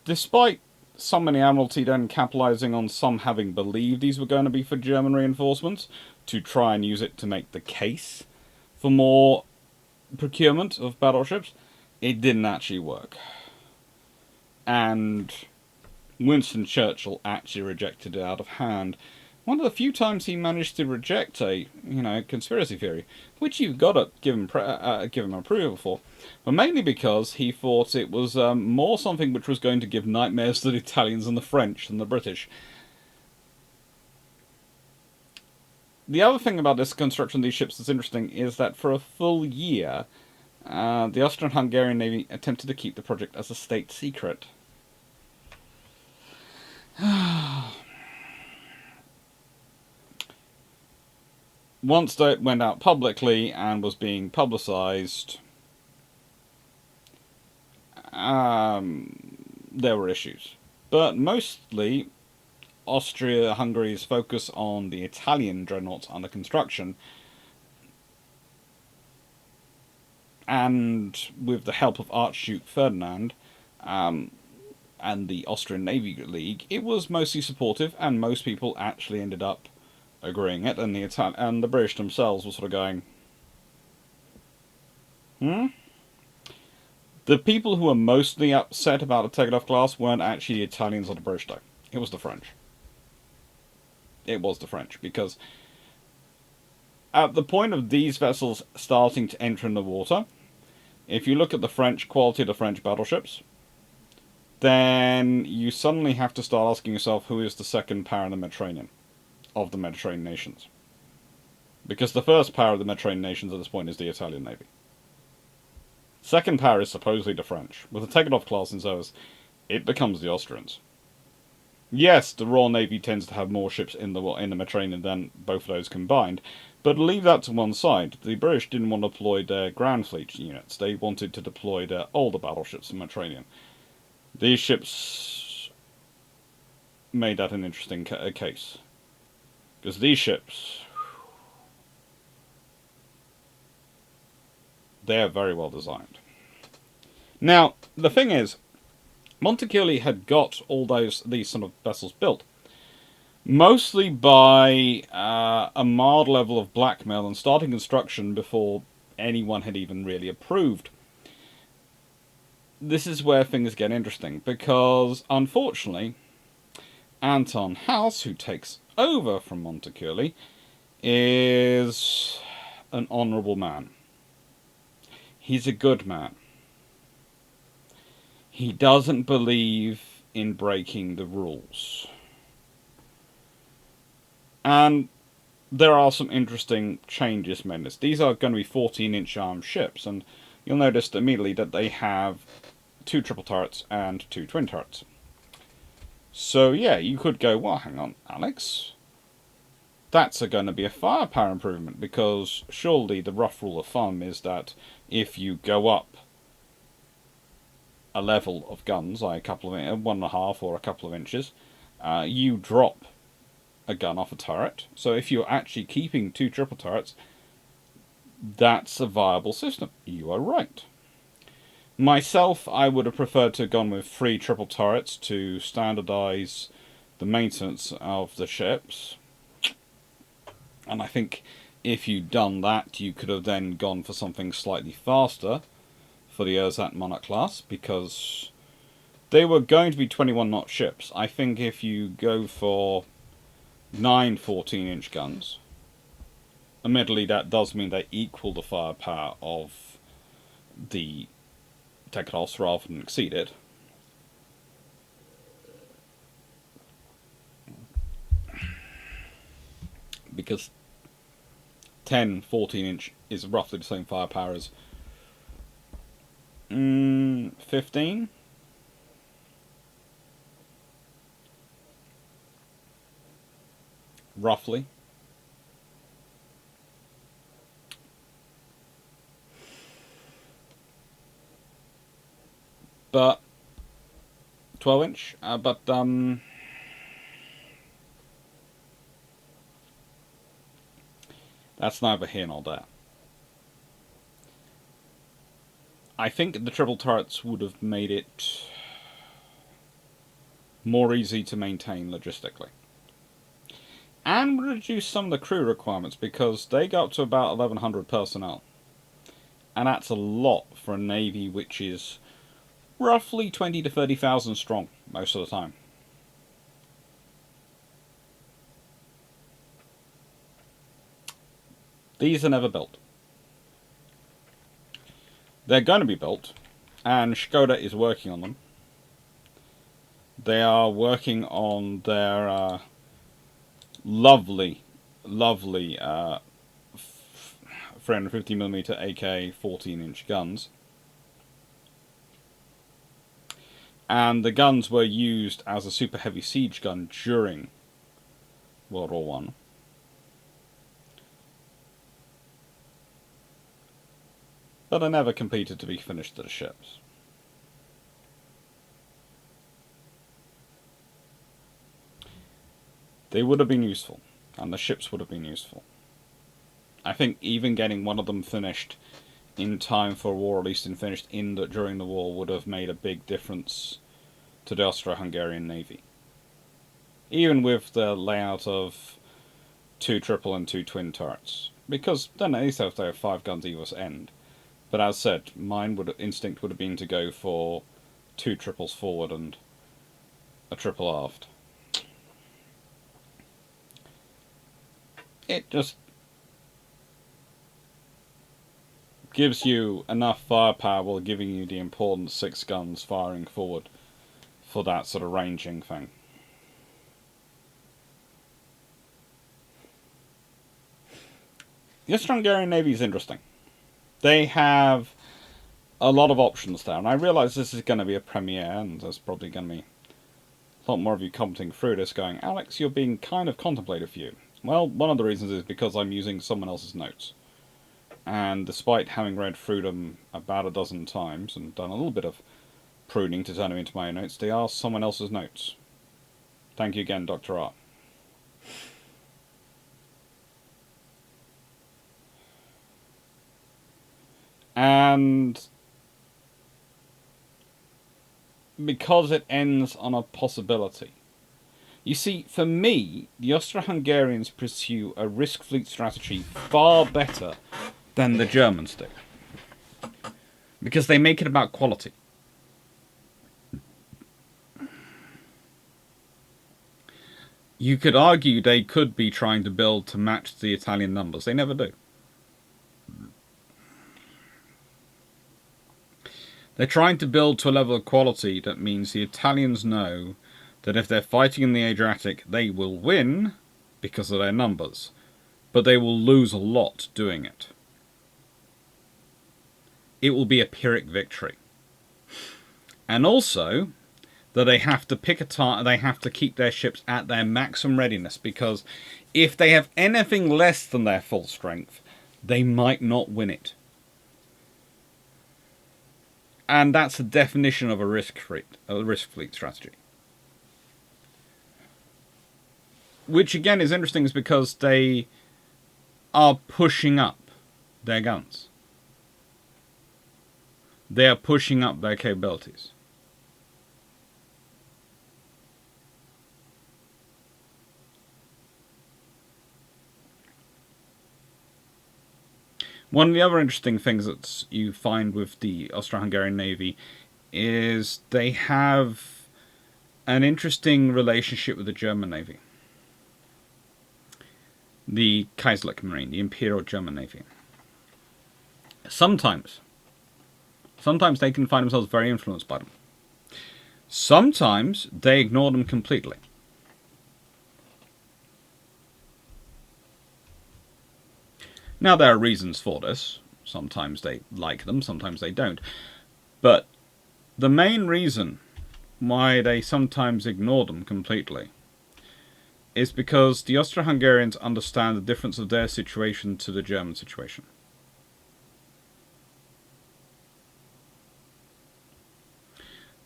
despite some in the Admiralty then capitalising on some having believed these were going to be for German reinforcements, to try and use it to make the case for more procurement of battleships, it didn't actually work. And Winston Churchill actually rejected it out of hand. One of the few times he managed to reject a, conspiracy theory, which you've got to give him approval for, but mainly because he thought it was more something which was going to give nightmares to the Italians and the French than the British. The other thing about this construction of these ships that's interesting is that for a full year, the Austro Hungarian Navy attempted to keep the project as a state secret. Once it went out publicly and was being publicised, there were issues. But mostly, Austria-Hungary's focus on the Italian dreadnoughts under construction, and with the help of Archduke Ferdinand and the Austrian Navy League, it was mostly supportive, and most people actually ended up agreeing it, and the British themselves were sort of going, The people who were mostly upset about the Tegetthoff class weren't actually the Italians or the British, though. It was the French. It was the French, because at the point of these vessels starting to enter in the water, if you look at the French quality of the French battleships, then you suddenly have to start asking yourself who is the second power in the Mediterranean, of the Mediterranean nations. Because the first power of the Mediterranean nations at this point is the Italian Navy. Second power is supposedly the French. With the Tegetthoff class in service, it becomes the Austrians. Yes, the Royal Navy tends to have more ships in the Mediterranean than both of those combined, but leave that to one side. The British didn't want to deploy their Grand Fleet units. They wanted to deploy their older battleships in the Mediterranean. These ships made that an interesting case. Because these ships, they're very well designed. Now, the thing is, Montecuccoli had got all these sort of vessels built, mostly by a mild level of blackmail and starting construction before anyone had even really approved. This is where things get interesting, because unfortunately, Anton Haus, who takes over from Montecuccoli, is an honourable man. He's a good man. He doesn't believe in breaking the rules. And there are some interesting changes made in this. These are going to be 14-inch armed ships, and you'll notice immediately that they have 2 triple turrets and 2 twin turrets. So yeah, you could go, well, hang on, Alex, that's going to be a firepower improvement, because surely the rough rule of thumb is that if you go up a level of guns, like a couple of 1.5 or a couple of inches, you drop a gun off a turret. So if you're actually keeping 2 triple turrets, that's a viable system. You are right. Myself, I would have preferred to have gone with 3 triple turrets to standardise the maintenance of the ships. And I think if you'd done that, you could have then gone for something slightly faster for the Ersatz Monarch Class, because they were going to be 21-knot ships. I think if you go for 9 14-inch guns, admittedly that does mean they equal the firepower of the Tegetthoffs rather than exceed it. Because 10 14-inch is roughly the same firepower as 15. Roughly. But 12-inch, that's neither here nor there. I think the triple turrets would have made it more easy to maintain logistically. And reduce some of the crew requirements because they go up to about 1100 personnel. And that's a lot for a navy which is roughly 20 to 30,000 strong most of the time. These are never built. They're going to be built, and Skoda is working on them. They are working on their lovely 350mm AK 14-inch guns. And the guns were used as a super heavy siege gun during World War One. But I never competed to be finished as ships. They would have been useful, and the ships would have been useful. I think even getting one of them finished in time for war, or at least finished during the war, would have made a big difference to the Austro Hungarian Navy. Even with the layout of 2 triple and 2 twin turrets. Because then at least they have 5 guns either end. But as said, instinct would have been to go for 2 triples forward and a triple aft. It just gives you enough firepower while giving you the important 6 guns firing forward for that sort of ranging thing. The Austro-Hungarian Navy is interesting. They have a lot of options there, and I realise this is going to be a premiere, and there's probably going to be a lot more of you commenting through this going, Alex, you're being kind of contemplative for you. Well, one of the reasons is because I'm using someone else's notes. And despite having read through them about a dozen times and done a little bit of pruning to turn them into my own notes, they are someone else's notes. Thank you again, Dr. Art. And because it ends on a possibility. You see, for me, the Austro-Hungarians pursue a risk fleet strategy far better than the Germans do. Because they make it about quality. You could argue they could be trying to build to match the Italian numbers. They never do. They're trying to build to a level of quality that means the Italians know that if they're fighting in the Adriatic, they will win because of their numbers, but they will lose a lot doing it. It will be a Pyrrhic victory. And also that they have to they have to keep their ships at their maximum readiness, because if they have anything less than their full strength, they might not win it. And that's the definition of a risk fleet strategy. Which again is interesting, is because they are pushing up their guns. They are pushing up their capabilities. One of the other interesting things that you find with the Austro-Hungarian Navy is they have an interesting relationship with the German Navy. The Kaiserliche Marine, the Imperial German Navy. Sometimes they can find themselves very influenced by them. Sometimes they ignore them completely. Now, there are reasons for this. Sometimes they like them, sometimes they don't. But the main reason why they sometimes ignore them completely is because the Austro-Hungarians understand the difference of their situation to the German situation.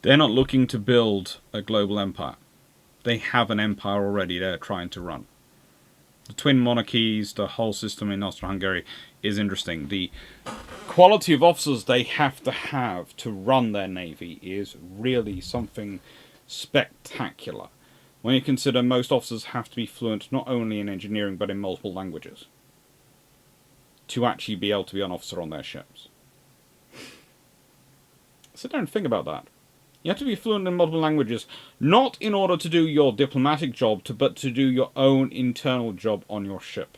They're not looking to build a global empire. They have an empire already they're trying to run. The twin monarchies, the whole system in Austro-Hungary is interesting. The quality of officers they have to run their navy is really something spectacular when you consider most officers have to be fluent not only in engineering but in multiple languages to actually be able to be an officer on their ships. Sit down and think about that. You have to be fluent in multiple languages, not in order to do your diplomatic job, but to do your own internal job on your ship.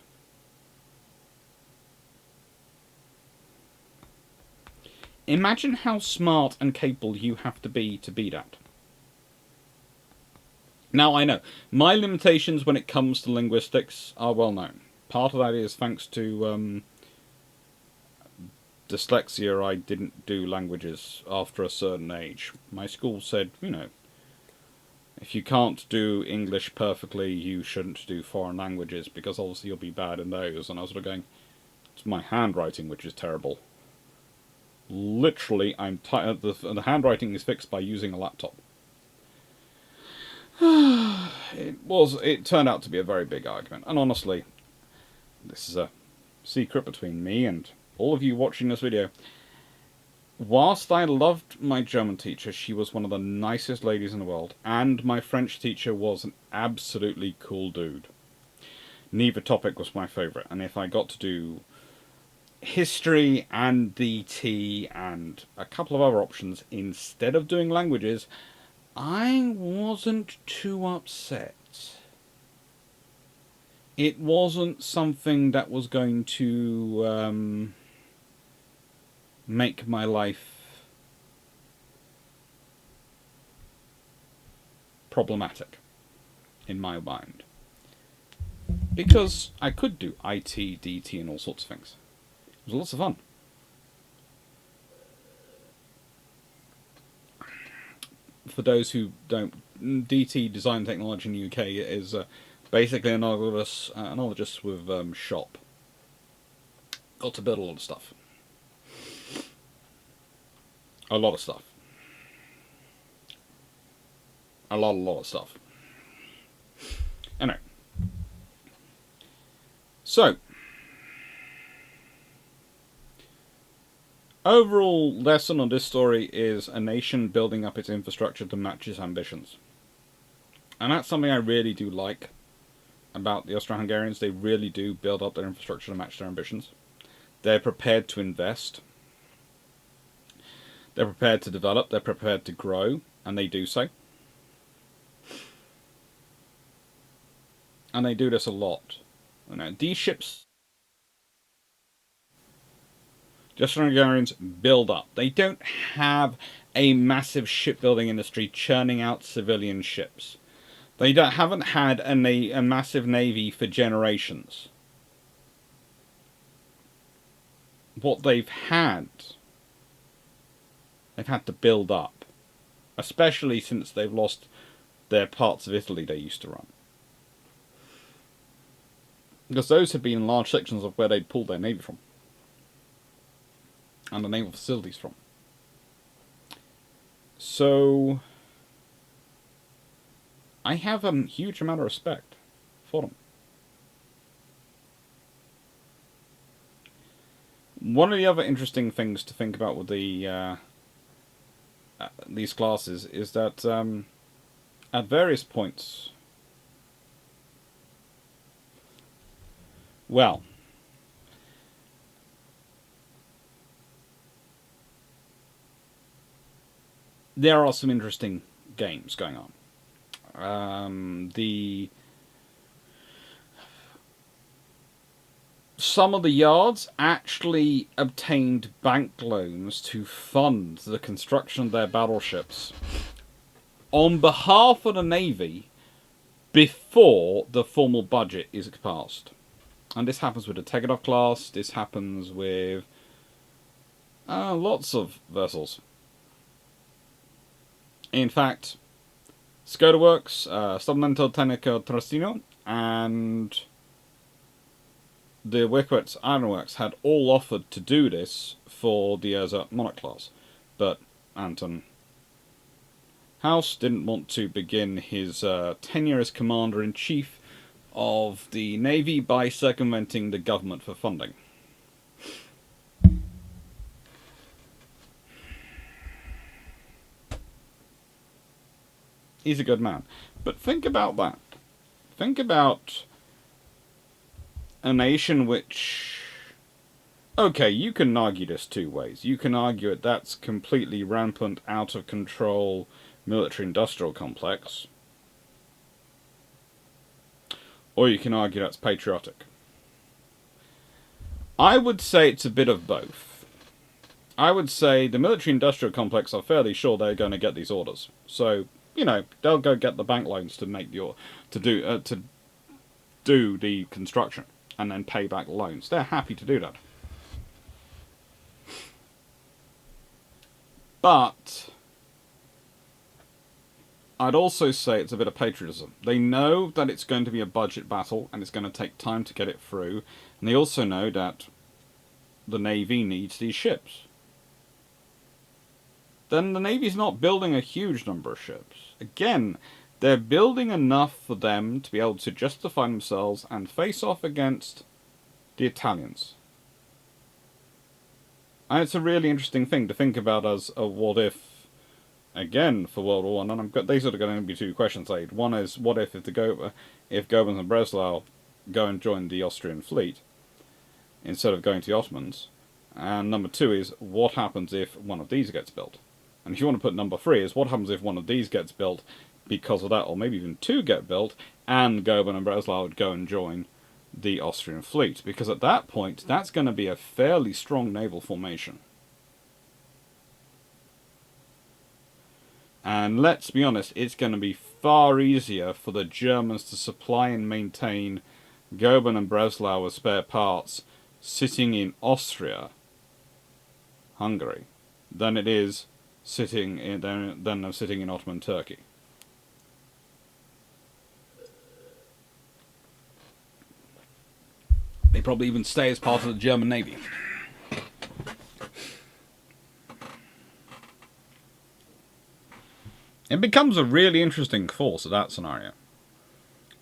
Imagine how smart and capable you have to be that. Now, I know, my limitations when it comes to linguistics are well known. Part of that is thanks to dyslexia. I didn't do languages after a certain age. My school said, you know, if you can't do English perfectly, you shouldn't do foreign languages, because obviously you'll be bad in those. And I was sort of going, it's my handwriting which is terrible. Literally, the handwriting is fixed by using a laptop. It turned out to be a very big argument. And honestly, this is a secret between me and all of you watching this video. Whilst I loved my German teacher, she was one of the nicest ladies in the world, and my French teacher was an absolutely cool dude. Neither topic was my favourite, and if I got to do history and DT and a couple of other options instead of doing languages, I wasn't too upset. It wasn't something that was going to make my life problematic in my mind. Because I could do IT, DT and all sorts of things. It was lots of fun. For those who don't, DT, Design Technology in the UK, is basically analogous with shop. Got to build a lot of stuff. A lot of stuff. A lot of stuff. Anyway. So, overall lesson on this story is a nation building up its infrastructure to match its ambitions. And that's something I really do like about the Austro-Hungarians. They really do build up their infrastructure to match their ambitions. They're prepared to invest. They're prepared to develop. They're prepared to grow. And they do so. And they do this a lot. You know, these ships, the Austro-Hungarians build up. They don't have a massive shipbuilding industry churning out civilian ships. They haven't had a massive navy for generations. What they've had to build up, especially since they've lost their parts of Italy they used to run. Because those had been large sections of where they'd pulled their navy from. And the naval facilities from. So, I have a huge amount of respect for them. One of the other interesting things to think about with these classes is that at various points, well, there are some interesting games going on. Some of the yards actually obtained bank loans to fund the construction of their battleships on behalf of the Navy before the formal budget is passed. And this happens with the Tegetthoff class, this happens with lots of vessels. In fact, Skoda Works, Submento Tecnico Trastino, and the Wickwitz Ironworks had all offered to do this for the Ersatz Monarch Class, but Anton House didn't want to begin his tenure as Commander-in-Chief of the Navy by circumventing the government for funding. He's a good man. But think about that. Think about a nation which... Okay, you can argue this two ways. You can argue it that's completely rampant, out of control military-industrial complex. Or you can argue that's patriotic. I would say it's a bit of both. I would say the military-industrial complex are fairly sure they're going to get these orders. So, you know, they'll go get the bank loans to make to do the construction and then pay back loans. They're happy to do that. But I'd also say it's a bit of patriotism. They know that it's going to be a budget battle and it's going to take time to get it through. And they also know that the Navy needs these ships. Then the Navy's not building a huge number of ships. Again, they're building enough for them to be able to justify themselves and face off against the Italians. And it's a really interesting thing to think about as a what if, again, for World War One. And these are going to be two questions laid. One is, what if Goebbels and Breslau go and join the Austrian fleet instead of going to the Ottomans? And number two is, what happens if one of these gets built? And if you want to put number three is, what happens if one of these gets built because of that, or maybe even two get built, and Goebbels and Breslau would go and join the Austrian fleet? Because at that point, that's going to be a fairly strong naval formation. And let's be honest, it's going to be far easier for the Germans to supply and maintain Goeben and Breslau with spare parts sitting in Austria, Hungary, than it is sitting in Ottoman Turkey. They probably even stay as part of the German Navy. It becomes a really interesting force at that scenario.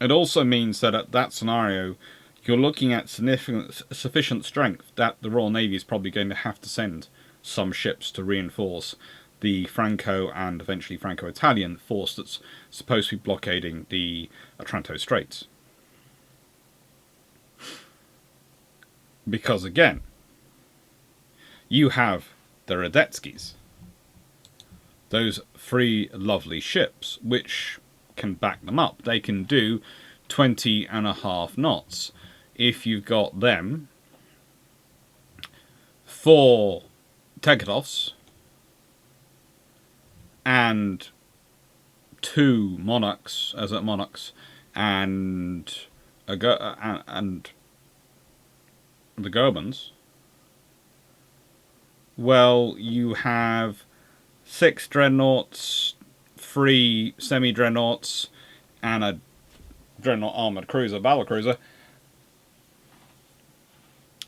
It also means that at that scenario, you're looking at sufficient strength that the Royal Navy is probably going to have to send some ships to reinforce the Franco and eventually Franco-Italian force that's supposed to be blockading the Otranto Straits. Because again, you have the Radetskis, those three lovely ships, which can back them up. They can do 20.5 knots. If you've got them, 4 Tegetovs, and 2 Monarchs, Ersatz Monarchs, and the Goebens, well, you have 6 dreadnoughts, 3 semi-dreadnoughts, and a dreadnought armoured cruiser, battlecruiser.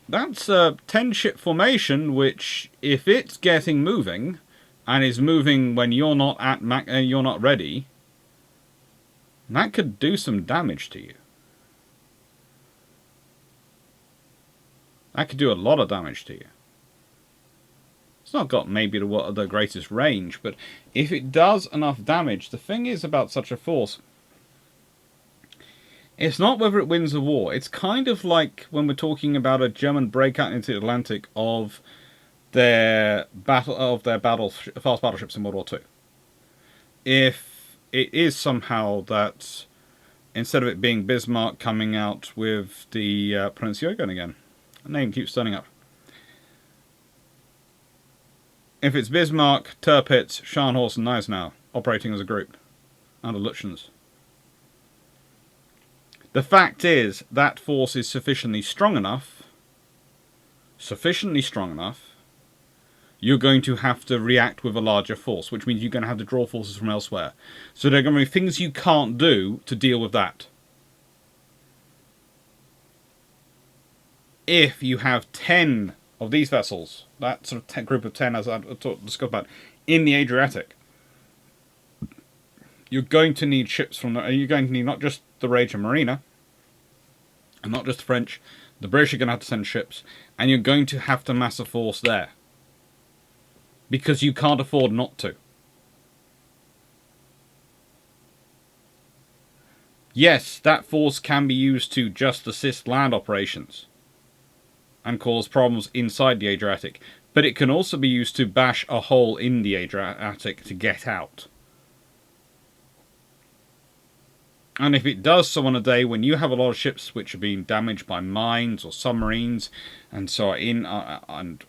That's a 10-ship formation, which, if it's getting moving, and is moving when you're not you're not ready, that could do some damage to you. That could do a lot of damage to you. It's not got maybe the greatest range, but if it does enough damage, the thing is about such a force, it's not whether it wins a war. It's kind of like when we're talking about a German breakout into the Atlantic of their fast battleships in World War II. If it is somehow that instead of it being Bismarck coming out with the Prince Eugen again, the name keeps turning up. If it's Bismarck, Tirpitz, Scharnhorst and Gneisenau operating as a group under Lutyens, the fact is that force is sufficiently strong enough, you're going to have to react with a larger force, which means you're going to have to draw forces from elsewhere. So there are going to be things you can't do to deal with that. If you have 10 of these vessels, that sort of group of 10 as I discussed about, in the Adriatic, you're going to need ships you're going to need not just the Regia Marina, and not just the French, the British are going to have to send ships, and you're going to have to mass a force there. Because you can't afford not to. Yes, that force can be used to just assist land operations and cause problems inside the Adriatic, but it can also be used to bash a hole in the Adriatic to get out. And if it does so on a day when you have a lot of ships which are being damaged by mines or submarines, and so are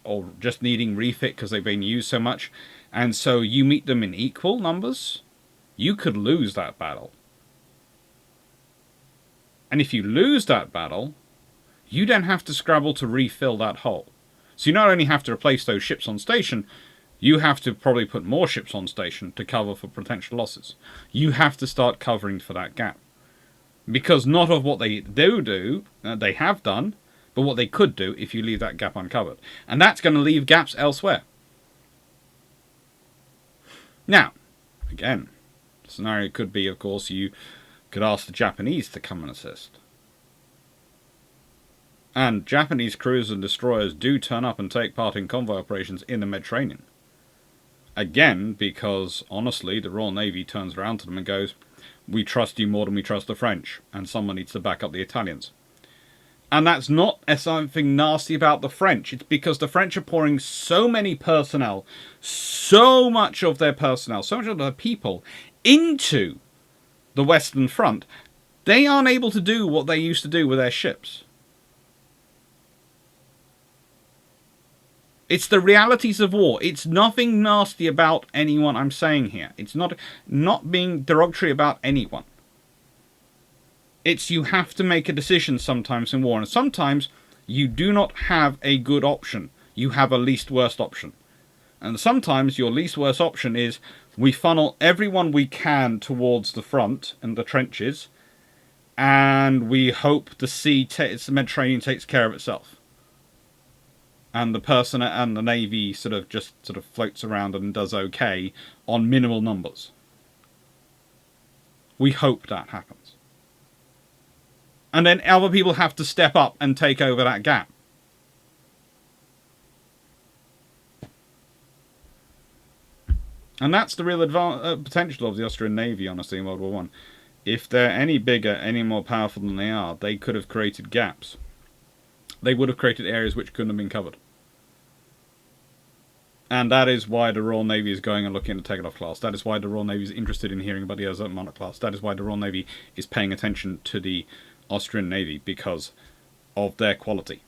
or just needing refit because they've been used so much, and so you meet them in equal numbers, you could lose that battle. And if you lose that battle, you then have to scrabble to refill that hole. So you not only have to replace those ships on station, you have to probably put more ships on station to cover for potential losses. You have to start covering for that gap. Because not of what they do, they have done, but what they could do if you leave that gap uncovered. And that's going to leave gaps elsewhere. Now, again, the scenario could be, of course, you could ask the Japanese to come and assist. And Japanese cruisers and destroyers do turn up and take part in convoy operations in the Mediterranean. Again, because, honestly, the Royal Navy turns around to them and goes, we trust you more than we trust the French, and someone needs to back up the Italians. And that's not something nasty about the French. It's because the French are pouring so many personnel, so much of their personnel, so much of their people into the Western Front, they aren't able to do what they used to do with their ships. It's the realities of war. It's nothing nasty about anyone I'm saying here. It's not being derogatory about anyone. It's you have to make a decision sometimes in war. And sometimes you do not have a good option. You have a least worst option. And sometimes your least worst option is we funnel everyone we can towards the front and the trenches. And we hope the Mediterranean takes care of itself. And the person and the Navy sort of floats around and does okay on minimal numbers. We hope that happens. And then other people have to step up and take over that gap. And that's the real potential of the Austrian Navy, honestly, in World War I. If they're any bigger, any more powerful than they are, they could have created gaps. They would have created areas which couldn't have been covered. And that is why the Royal Navy is going and looking at the Tegetthoff class. That is why the Royal Navy is interested in hearing about the Ersatz Monarch class. That is why the Royal Navy is paying attention to the Austrian Navy, because of their quality.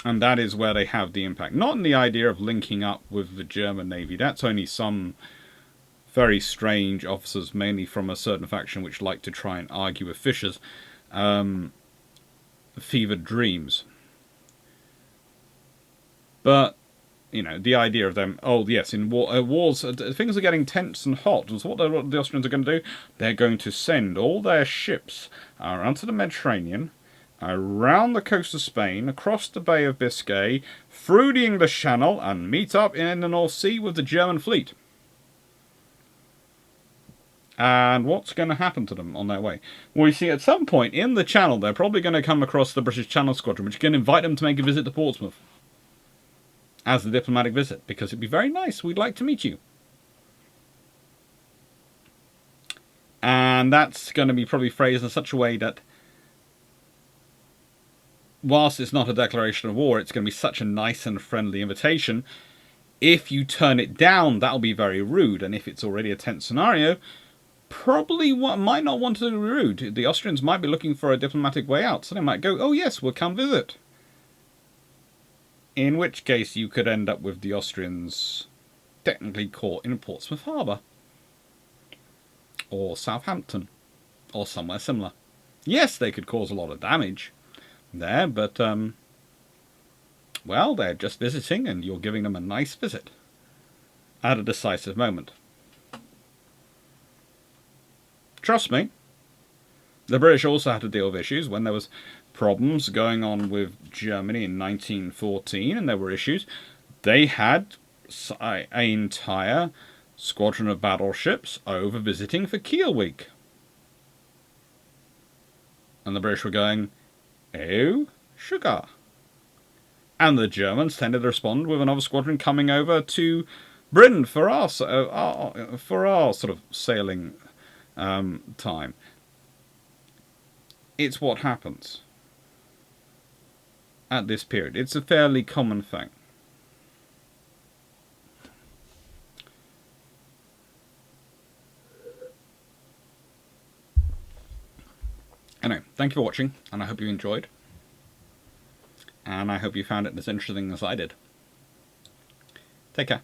And that is where they have the impact. Not in the idea of linking up with the German Navy. That's only some very strange officers, mainly from a certain faction, which like to try and argue with Fischer's fevered dreams. But, you know, the idea of them, oh yes, in wars, things are getting tense and hot. And so what the Austrians are going to do, they're going to send all their ships around to the Mediterranean, around the coast of Spain, across the Bay of Biscay, through the English Channel, and meet up in the North Sea with the German fleet. And what's going to happen to them on their way? Well, you see, at some point in the Channel, they're probably going to come across the British Channel Squadron, which can invite them to make a visit to Portsmouth. As a diplomatic visit, because it'd be very nice. We'd like to meet you. And that's going to be probably phrased in such a way that whilst it's not a declaration of war, it's going to be such a nice and friendly invitation. If you turn it down, that'll be very rude. And if it's already a tense scenario, probably might not want to be rude. The Austrians might be looking for a diplomatic way out. So they might go, oh yes, we'll come visit. In which case you could end up with the Austrians technically caught in Portsmouth Harbour. Or Southampton. Or somewhere similar. Yes, they could cause a lot of damage there, but, well, they're just visiting and you're giving them a nice visit. At a decisive moment. Trust me. The British also had to deal with issues when there was problems going on with Germany in 1914, and there were issues. They had an entire squadron of battleships over visiting for Kiel Week. And the British were going, oh, sugar. And the Germans tended to respond with another squadron coming over to Britain for our sort of sailing time. It's what happens at this period. It's a fairly common thing. Anyway, thank you for watching, and I hope you enjoyed. And I hope you found it as interesting as I did. Take care.